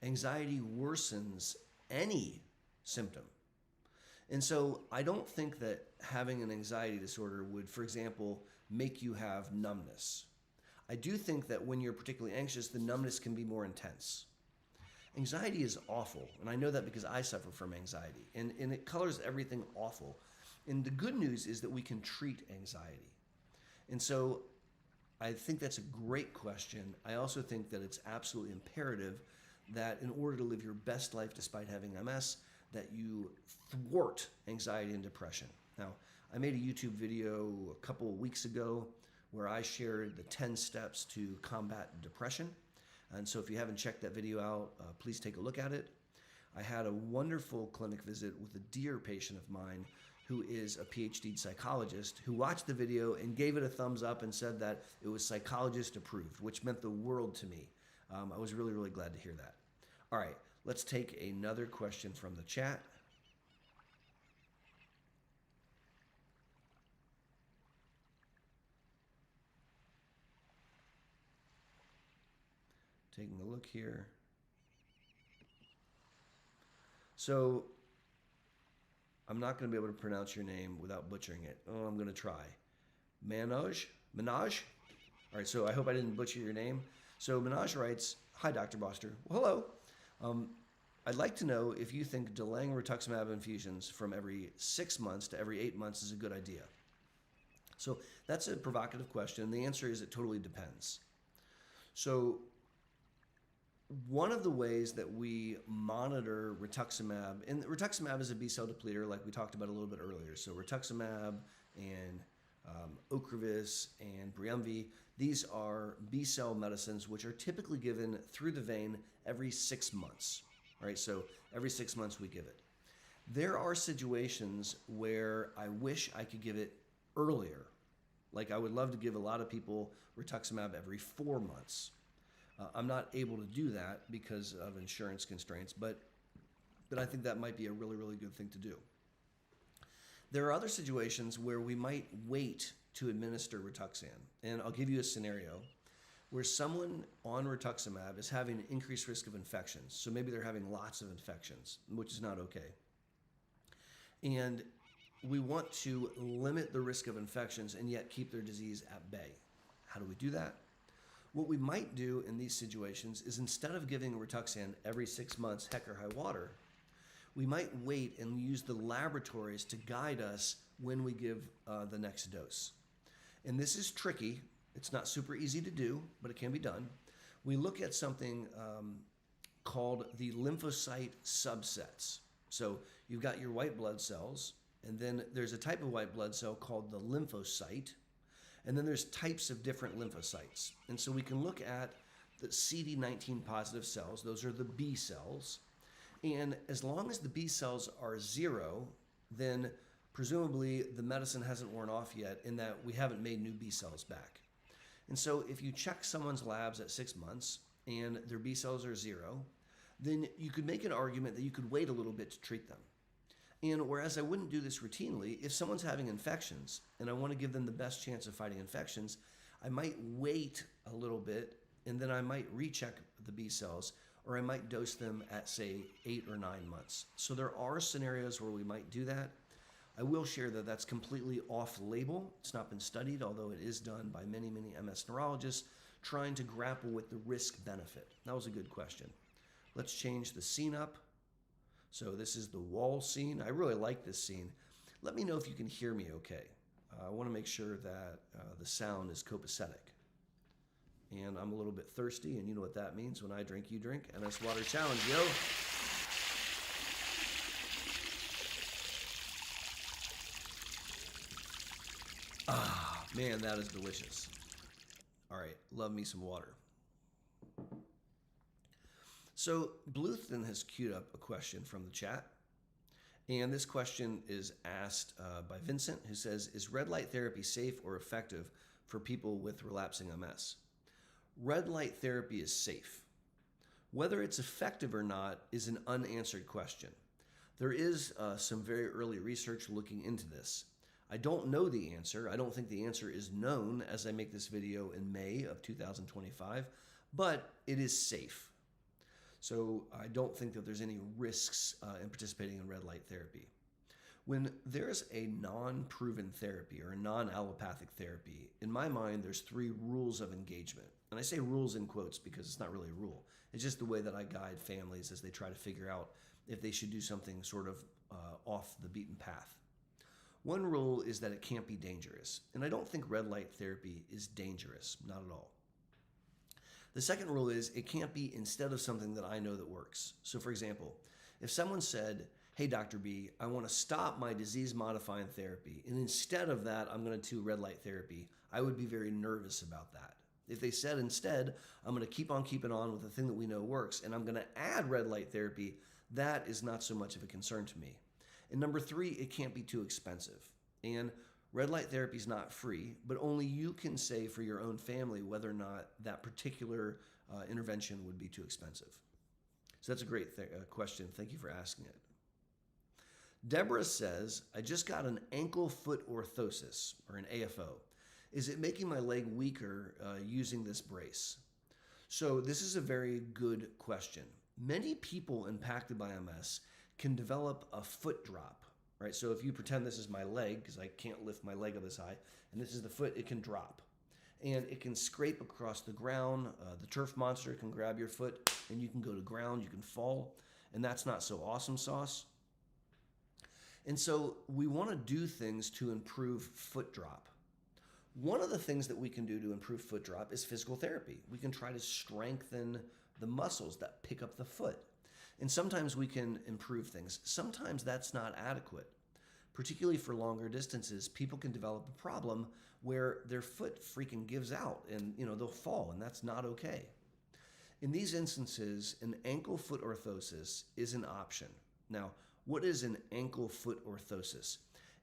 anxiety worsens any symptom. And so I don't think that having an anxiety disorder would, for example, make you have numbness. I do think that when you're particularly anxious, the numbness can be more intense. Anxiety is awful, and I know that because I suffer from anxiety, and it colors everything awful. And the good news is that we can treat anxiety. And so I think that's a great question. I also think that it's absolutely imperative that in order to live your best life despite having MS, that you thwart anxiety and depression. Now, I made a YouTube video a couple of weeks ago where I shared the 10 steps to combat depression. And so if you haven't checked that video out, please take a look at it. I had a wonderful clinic visit with a dear patient of mine who is a PhD psychologist who watched the video and gave it a thumbs up and said that it was psychologist approved, which meant the world to me. I was really, really glad to hear that. All right, let's take another question from the chat. Taking a look here. So I'm not going to be able to pronounce your name without butchering it. Oh, I'm going to try. Manoj? All right, so I hope I didn't butcher your name. So Manoj writes, "Hi, Dr. Boster." Well, hello. I'd like to know if you think delaying rituximab infusions from every 6 months to every 8 months is a good idea. So that's a provocative question. The answer is it totally depends. So one of the ways that we monitor rituximab, and rituximab is a B-cell depleter like we talked about a little bit earlier. So rituximab and Ocrevus and Briumvi, these are B-cell medicines which are typically given through the vein every 6 months. All right, so every 6 months we give it. There are situations where I wish I could give it earlier. Like I would love to give a lot of people rituximab every 4 months. I'm not able to do that because of insurance constraints, but I think that might be a really, really good thing to do. There are other situations where we might wait to administer Rituxan. And I'll give you a scenario where someone on rituximab is having an increased risk of infections. So maybe they're having lots of infections, which is not okay. And we want to limit the risk of infections and yet keep their disease at bay. How do we do that? What we might do in these situations is instead of giving Rituxan every 6 months, heck or high water, we might wait and use the laboratories to guide us when we give the next dose. And this is tricky. It's not super easy to do, but it can be done. We look at something called the lymphocyte subsets. So you've got your white blood cells, and then there's a type of white blood cell called the lymphocyte, and then there's types of different lymphocytes. And so we can look at the CD19 positive cells. Those are the B cells. And as long as the B cells are 0, then presumably the medicine hasn't worn off yet in that we haven't made new B cells back. And so if you check someone's labs at 6 months and their B cells are 0, then you could make an argument that you could wait a little bit to treat them. And whereas I wouldn't do this routinely, if someone's having infections and I want to give them the best chance of fighting infections, I might wait a little bit and then I might recheck the B cells, or I might dose them at, say, 8 or 9 months. So there are scenarios where we might do that. I will share that that's completely off-label. It's not been studied, although it is done by many, many MS neurologists trying to grapple with the risk-benefit. That was a good question. Let's change the scene up. So this is the wall scene. I really like this scene. Let me know if you can hear me okay. I want to make sure that the sound is copacetic. And I'm a little bit thirsty, and you know what that means. When I drink, you drink. MS Water Challenge, yo. Ah, man, that is delicious. All right, love me some water. So Bluethan has queued up a question from the chat. And this question is asked by Vincent, who says, is red light therapy safe or effective for people with relapsing MS? Red light therapy is safe. Whether it's effective or not is an unanswered question. There is some very early research looking into this. I don't know the answer. I don't think the answer is known as I make this video in May of 2025, but it is safe. So I don't think that there's any risks in participating in red light therapy. When there's a non-proven therapy or a non-allopathic therapy, in my mind, there's 3 rules of engagement. And I say rules in quotes because it's not really a rule. It's just the way that I guide families as they try to figure out if they should do something sort of off the beaten path. One rule is that it can't be dangerous. And I don't think red light therapy is dangerous, not at all. The second rule is it can't be instead of something that I know that works. So for example, if someone said, hey, Dr. B, I want to stop my disease-modifying therapy, and instead of that, I'm going to do red light therapy, I would be very nervous about that. If they said instead, I'm going to keep on keeping on with the thing that we know works, and I'm going to add red light therapy, that is not so much of a concern to me. And number 3, it can't be too expensive. And red light therapy is not free, but only you can say for your own family whether or not that particular intervention would be too expensive. So that's a great question. Thank you for asking it. Deborah says, I just got an ankle foot orthosis, or an AFO. Is it making my leg weaker using this brace? So this is a very good question. Many people impacted by MS can develop a foot drop, right? So if you pretend this is my leg, because I can't lift my leg up this high, and this is the foot, it can drop. And it can scrape across the ground. The turf monster can grab your foot, and you can go to ground, you can fall, and that's not so awesome sauce. And so we want to do things to improve foot drop. One of the things that we can do to improve foot drop is physical therapy. We can try to strengthen the muscles that pick up the foot. And sometimes we can improve things. Sometimes that's not adequate. Particularly for longer distances, people can develop a problem where their foot freaking gives out and they'll fall, and that's not okay. In these instances, an ankle foot orthosis is an option. Now, what is an ankle foot orthosis?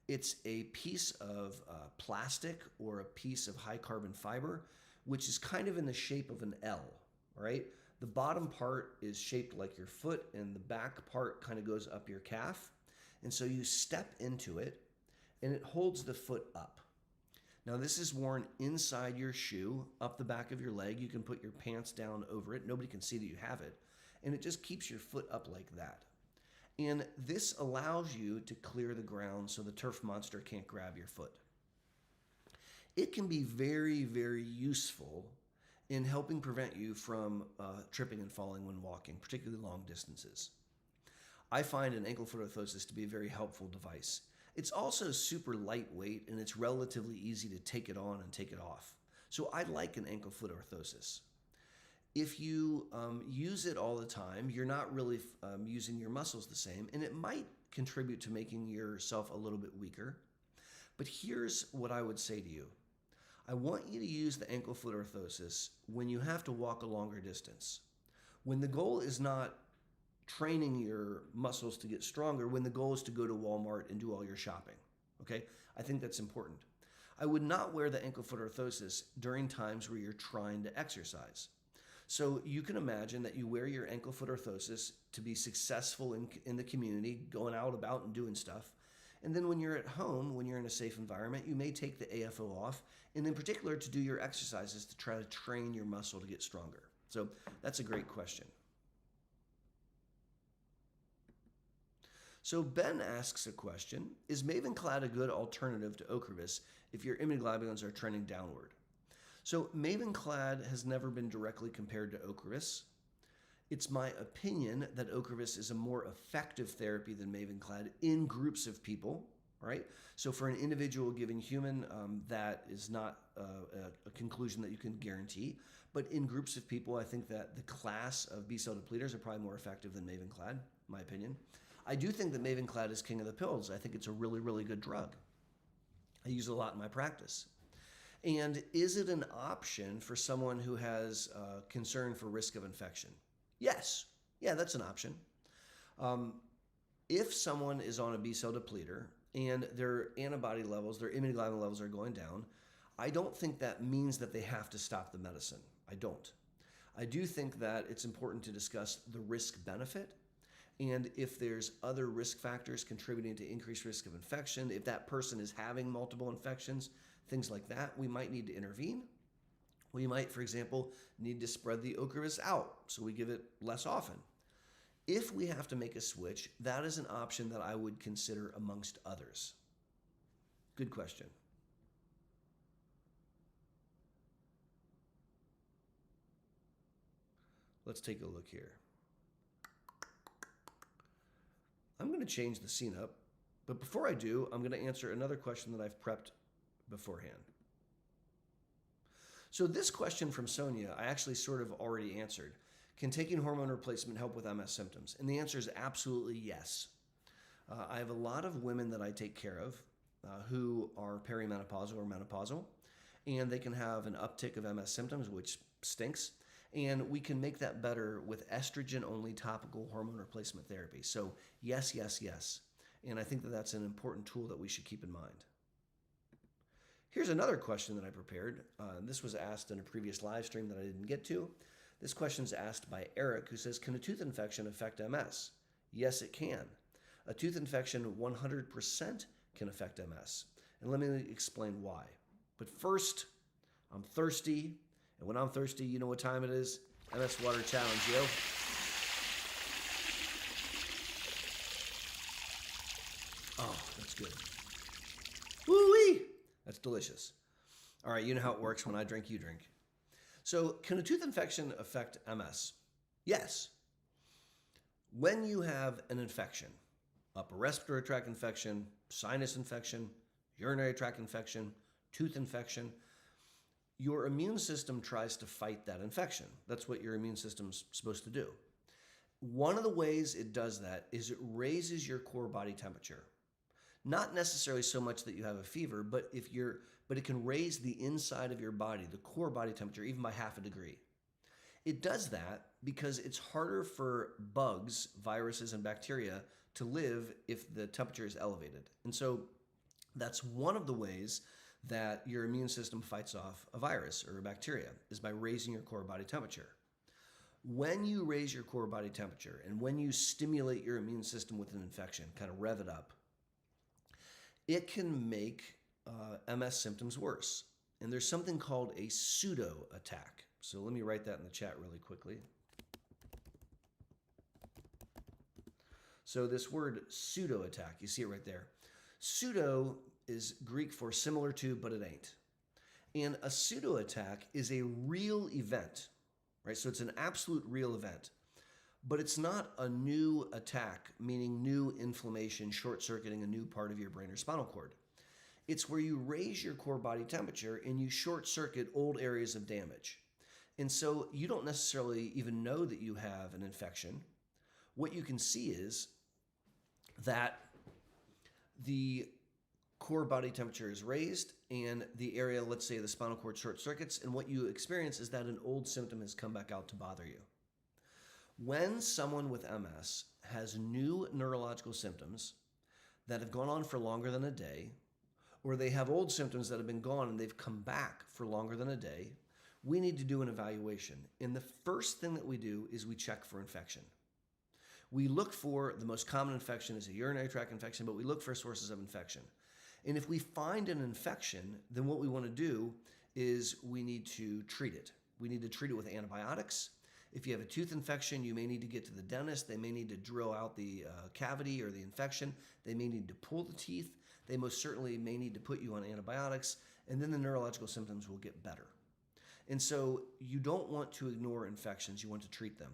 It's a piece of plastic or a piece of high carbon fiber, which is kind of in the shape of an L, right? The bottom part is shaped like your foot, and the back part kind of goes up your calf. And so you step into it, and it holds the foot up. Now, this is worn inside your shoe, up the back of your leg. You can put your pants down over it. Nobody can see that you have it. And it just keeps your foot up like that. And this allows you to clear the ground so the turf monster can't grab your foot. It can be very, very useful in helping prevent you from tripping and falling when walking, particularly long distances. I find an ankle foot orthosis to be a very helpful device. It's also super lightweight, and it's relatively easy to take it on and take it off. So I like an ankle foot orthosis. If you use it all the time, you're not really using your muscles the same, and it might contribute to making yourself a little bit weaker. But here's what I would say to you. I want you to use the ankle foot orthosis when you have to walk a longer distance. When the goal is not training your muscles to get stronger, when the goal is to go to Walmart and do all your shopping. Okay? I think that's important. I would not wear the ankle foot orthosis during times where you're trying to exercise. So you can imagine that you wear your ankle foot orthosis to be successful in the community, going out about and doing stuff. And then when you're at home, when you're in a safe environment, you may take the AFO off, and in particular to do your exercises to try to train your muscle to get stronger. So that's a great question. So Ben asks a question, is Mavenclad a good alternative to Ocrevus if your immunoglobulins are trending downward? So Mavenclad has never been directly compared to Ocrevus. It's my opinion that Ocrevus is a more effective therapy than Mavenclad in groups of people, right? So for an individual given human, that is not a conclusion that you can guarantee. But in groups of people, I think that the class of B-cell depleters are probably more effective than Mavenclad, in my opinion. I do think that Mavenclad is king of the pills. I think it's a really, really good drug. I use it a lot in my practice. And is it an option for someone who has concern for risk of infection? Yes. Yeah, that's an option. If someone is on a B-cell depleter and their antibody levels, their immunoglobulin levels are going down, I don't think that means that they have to stop the medicine. I don't. I do think that it's important to discuss the risk-benefit, and if there's other risk factors contributing to increased risk of infection, if that person is having multiple infections, things like that, we might need to intervene. We might, for example, need to spread the Ocrevus out so we give it less often. If we have to make a switch, that is an option that I would consider amongst others. Good question. Let's take a look here. I'm going to change the scene up, but before I do, I'm going to answer another question that I've prepped beforehand. So this question from Sonia, I actually sort of already answered. Can taking hormone replacement help with MS symptoms? And the answer is absolutely yes. I have a lot of women that I take care of who are perimenopausal or menopausal, and they can have an uptick of MS symptoms, which stinks. And we can make that better with estrogen-only topical hormone replacement therapy. So yes, yes, yes. And I think that that's an important tool that we should keep in mind. Here's another question that I prepared. This was asked in a previous live stream that I didn't get to. This question is asked by Eric, who says, can a tooth infection affect MS? Yes, it can. A tooth infection 100% can affect MS. And let me explain why. But first, I'm thirsty. And when I'm thirsty, you know what time it is? MS Water Challenge, yo. Oh, that's good. Woo-wee! That's delicious. All right, you know how it works. When I drink, you drink. So can a tooth infection affect MS? Yes. When you have an infection, upper respiratory tract infection, sinus infection, urinary tract infection, tooth infection, your immune system tries to fight that infection. That's what your immune system's supposed to do. One of the ways it does that is it raises your core body temperature. Not necessarily so much that you have a fever, but it can raise the inside of your body, the core body temperature, even by 0.5 degree. It does that because it's harder for bugs, viruses, and bacteria to live if the temperature is elevated. And so that's one of the ways that your immune system fights off a virus or a bacteria, is by raising your core body temperature. When you raise your core body temperature and when you stimulate your immune system with an infection, kind of rev it up, it can make MS symptoms worse. And there's something called a pseudoattack. So let me write that in the chat really quickly. So this word pseudoattack, you see it right there. Pseudo is Greek for similar to, but it ain't. And a pseudoattack is a real event, right? So it's an absolute real event, but it's not a new attack, meaning new inflammation, short-circuiting a new part of your brain or spinal cord. It's where you raise your core body temperature and you short-circuit old areas of damage. And so you don't necessarily even know that you have an infection. What you can see is that the core body temperature is raised and the area, let's say the spinal cord short circuits, and what you experience is that an old symptom has come back out to bother you. When someone with MS has new neurological symptoms that have gone on for longer than a day, or they have old symptoms that have been gone and they've come back for longer than a day, we need to do an evaluation. And the first thing that we do is we check for infection. We look for, the most common infection is a urinary tract infection, but we look for sources of infection. And if we find an infection, then what we want to do is we need to treat it. We need to treat it with antibiotics. If you have a tooth infection, you may need to get to the dentist. They may need to drill out the cavity or the infection. They may need to pull the teeth. They most certainly may need to put you on antibiotics, and then the neurological symptoms will get better. And so you don't want to ignore infections. You want to treat them.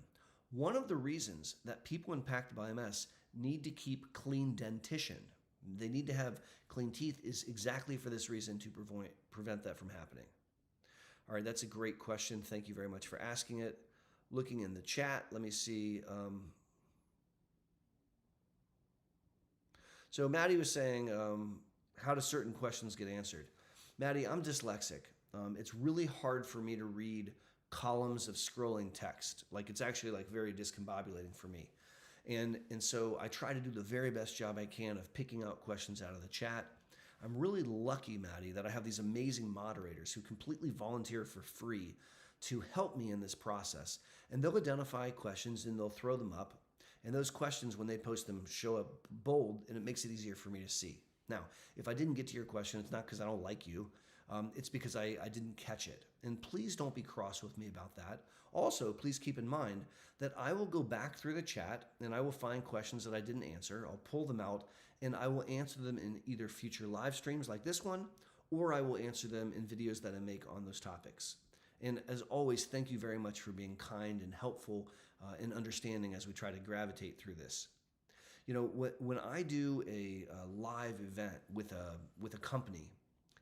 One of the reasons that people impacted by MS need to keep clean dentition, they need to have clean teeth, is exactly for this reason, to prevent that from happening. All right, that's a great question. Thank you very much for asking it. Looking in the chat, let me see. So Maddie was saying, how do certain questions get answered? Maddie, I'm dyslexic. It's really hard for me to read columns of scrolling text. Like, it's actually like very discombobulating for me. And so I try to do the very best job I can of picking out questions out of the chat. I'm really lucky, Maddie, that I have these amazing moderators who completely volunteer for free to help me in this process. And they'll identify questions and they'll throw them up. And those questions, when they post them, show up bold, and it makes it easier for me to see. Now, if I didn't get to your question, it's not because I don't like you. It's because I didn't catch it. And please don't be cross with me about that. Also, please keep in mind that I will go back through the chat and I will find questions that I didn't answer. I'll pull them out and I will answer them in either future live streams like this one, or I will answer them in videos that I make on those topics. And as always, thank you very much for being kind and helpful and understanding as we try to gravitate through this. You know, when I do a live event with a company,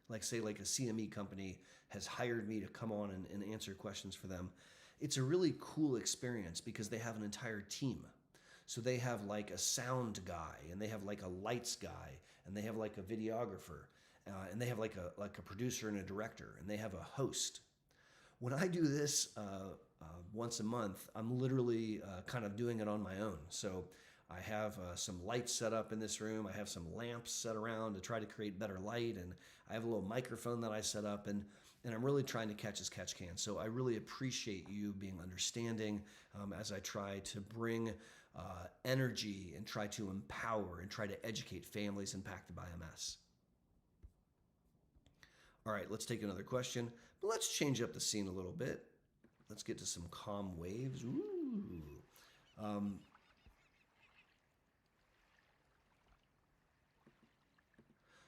like say like a CME company has hired me to come on and answer questions for them, it's a really cool experience because they have an entire team. So they have like a sound guy, and they have like a lights guy, and they have like a videographer, and they have like a producer and a director, and they have a host. When I do this once a month, I'm literally kind of doing it on my own. So I have some lights set up in this room. I have some lamps set around to try to create better light, and I have a little microphone that I set up, and I'm really trying to catch as catch can. So I really appreciate you being understanding as I try to bring energy and try to empower and try to educate families impacted by MS. All right, let's take another question. But let's change up the scene a little bit. Let's get to some calm waves. Ooh.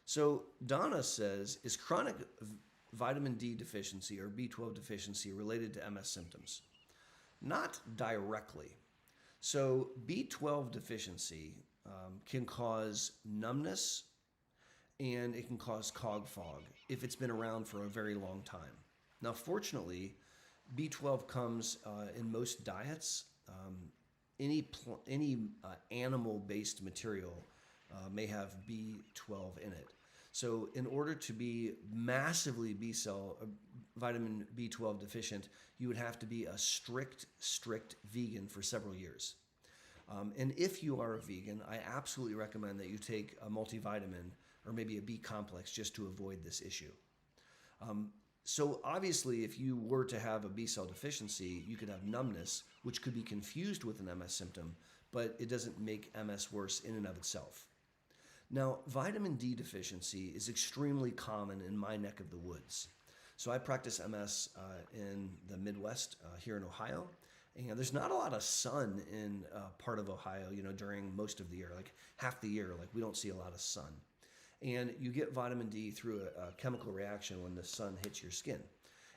So Donna says, is chronic vitamin D deficiency or B12 deficiency related to MS symptoms? Not directly. So B12 deficiency can cause numbness, and it can cause cog fog if it's been around for a very long time. Now, fortunately, B12 comes in most diets. Any animal-based material may have B12 in it. So in order to be massively vitamin B12 deficient, you would have to be a strict vegan for several years. And if you are a vegan, I absolutely recommend that you take a multivitamin or maybe a B complex just to avoid this issue. So obviously, if you were to have a B cell deficiency, you could have numbness, which could be confused with an MS symptom, but it doesn't make MS worse in and of itself. Now, vitamin D deficiency is extremely common in my neck of the woods. So I practice MS in the Midwest here in Ohio, and there's not a lot of sun in part of Ohio, during most of the year, like half the year, like we don't see a lot of sun. And you get vitamin D through a chemical reaction when the sun hits your skin.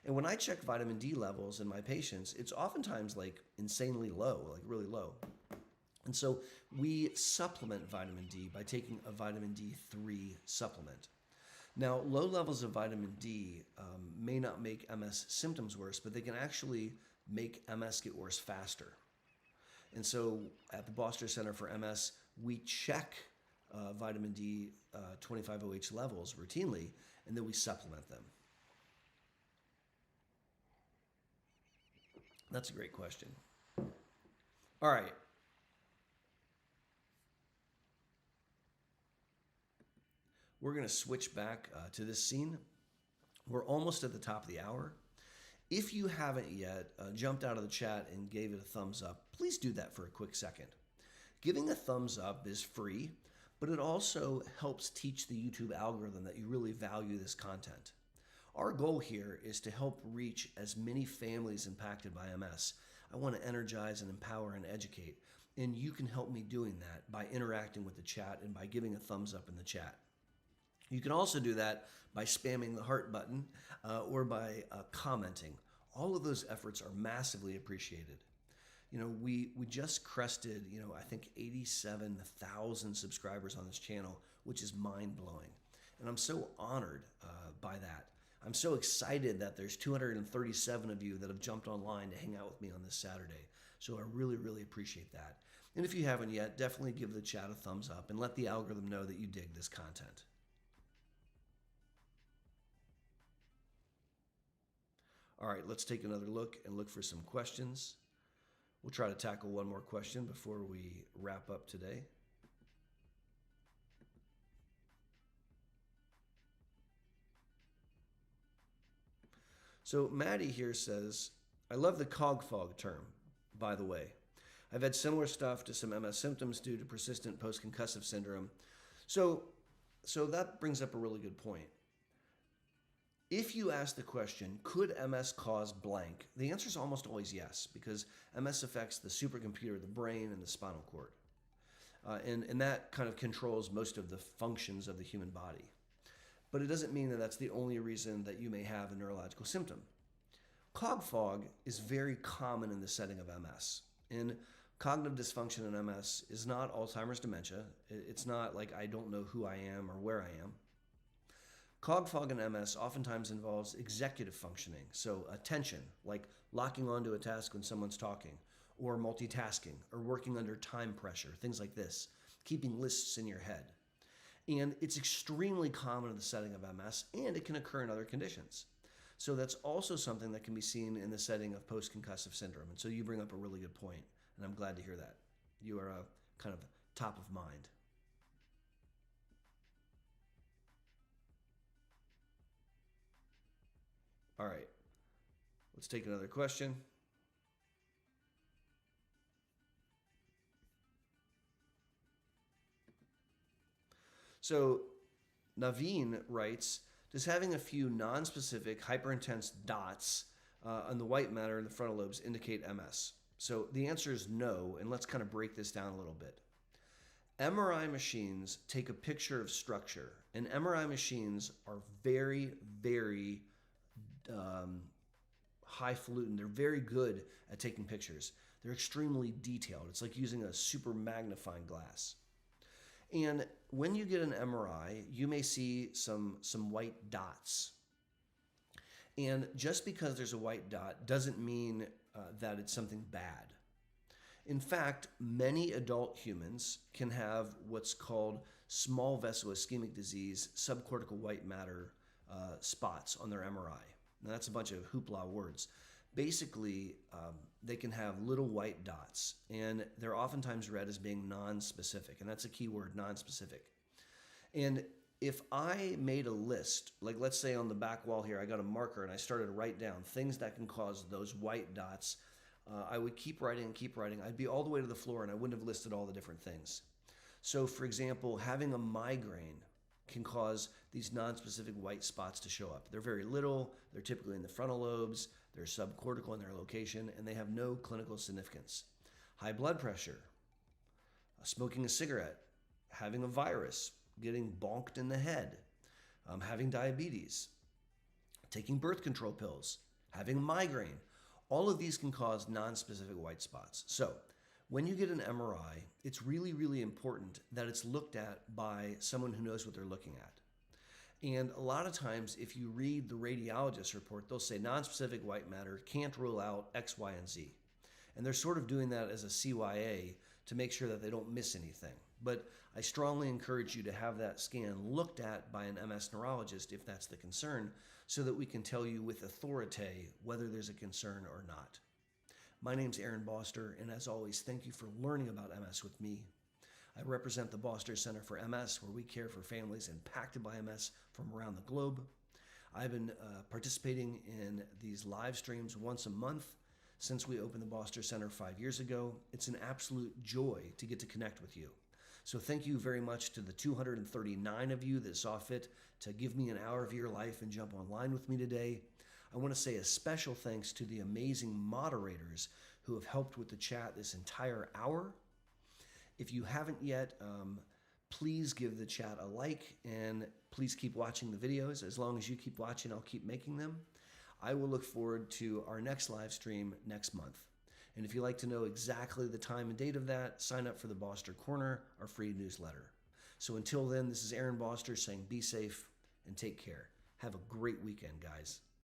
And when I check vitamin D levels in my patients, it's oftentimes like insanely low, like really low. And so we supplement vitamin D by taking a vitamin D3 supplement. Now, low levels of vitamin D may not make MS symptoms worse, but they can actually make MS get worse faster. And so at the Boster Center for MS, we check vitamin D 25-OH levels routinely, and then we supplement them? That's a great question. All right. We're going to switch back to this scene. We're almost at the top of the hour. If you haven't yet jumped out of the chat and gave it a thumbs up, please do that for a quick second. Giving a thumbs up is free, but it also helps teach the YouTube algorithm that you really value this content. Our goal here is to help reach as many families impacted by MS. I want to energize and empower and educate, and you can help me doing that by interacting with the chat and by giving a thumbs up in the chat. You can also do that by spamming the heart button or by commenting. All of those efforts are massively appreciated. You know, we just crested, I think 87,000 subscribers on this channel, which is mind-blowing. And I'm so honored by that. I'm so excited that there's 237 of you that have jumped online to hang out with me on this Saturday. So I really, really appreciate that. And if you haven't yet, definitely give the chat a thumbs up and let the algorithm know that you dig this content. All right, let's take another look and look for some questions. We'll try to tackle one more question before we wrap up today. So Maddie here says, I love the cog-fog term, by the way. I've had similar stuff to some MS symptoms due to persistent post-concussive syndrome. So that brings up a really good point. If you ask the question, could MS cause blank? The answer is almost always yes, because MS affects the supercomputer, the brain, and the spinal cord. And that kind of controls most of the functions of the human body. But it doesn't mean that that's the only reason that you may have a neurological symptom. Cog fog is very common in the setting of MS. And cognitive dysfunction in MS is not Alzheimer's dementia. It's not like I don't know who I am or where I am. Cog fog in MS oftentimes involves executive functioning, so attention, like locking onto a task when someone's talking, or multitasking, or working under time pressure, things like this, keeping lists in your head. And it's extremely common in the setting of MS, and it can occur in other conditions. So that's also something that can be seen in the setting of post-concussive syndrome. And so you bring up a really good point, and I'm glad to hear that. You are kind of top of mind. All right, let's take another question. So Naveen writes, does having a few non-specific hyperintense dots on the white matter in the frontal lobes indicate MS? So the answer is no, and let's kind of break this down a little bit. MRI machines take a picture of structure, and MRI machines are very, very highfalutin. They're very good at taking pictures. They're extremely detailed. It's like using a super magnifying glass. And when you get an MRI, you may see some white dots. And just because there's a white dot doesn't mean that it's something bad. In fact, many adult humans can have what's called small vessel ischemic disease, subcortical white matter spots on their MRI. Now, that's a bunch of hoopla words. Basically, they can have little white dots, and they're oftentimes read as being non-specific, and that's a key word, non-specific. And if I made a list, like let's say on the back wall here, I got a marker and I started to write down things that can cause those white dots, I would keep writing and keep writing. I'd be all the way to the floor, and I wouldn't have listed all the different things. So, for example, having a migraine can cause these non-specific white spots to show up. They're very little, they're typically in the frontal lobes, they're subcortical in their location, and they have no clinical significance. High blood pressure, smoking a cigarette, having a virus, getting bonked in the head, having diabetes, taking birth control pills, having a migraine. All of these can cause non-specific white spots. So when you get an MRI, it's really, really important that it's looked at by someone who knows what they're looking at. And a lot of times, if you read the radiologist report, they'll say non-specific white matter can't rule out X, Y, and Z. And they're sort of doing that as a CYA to make sure that they don't miss anything. But I strongly encourage you to have that scan looked at by an MS neurologist if that's the concern, so that we can tell you with authority whether there's a concern or not. My name's Aaron Boster, and as always, thank you for learning about MS with me. I represent the Boster Center for MS, where we care for families impacted by MS from around the globe. I've been participating in these live streams once a month since we opened the Boster Center 5 years ago. It's an absolute joy to get to connect with you. So thank you very much to the 239 of you that saw fit to give me an hour of your life and jump online with me today. I want to say a special thanks to the amazing moderators who have helped with the chat this entire hour. If you haven't yet, please give the chat a like, and please keep watching the videos. As long as you keep watching, I'll keep making them. I will look forward to our next live stream next month. And if you'd like to know exactly the time and date of that, sign up for the Boster Corner, our free newsletter. So until then, this is Aaron Boster saying be safe and take care. Have a great weekend, guys.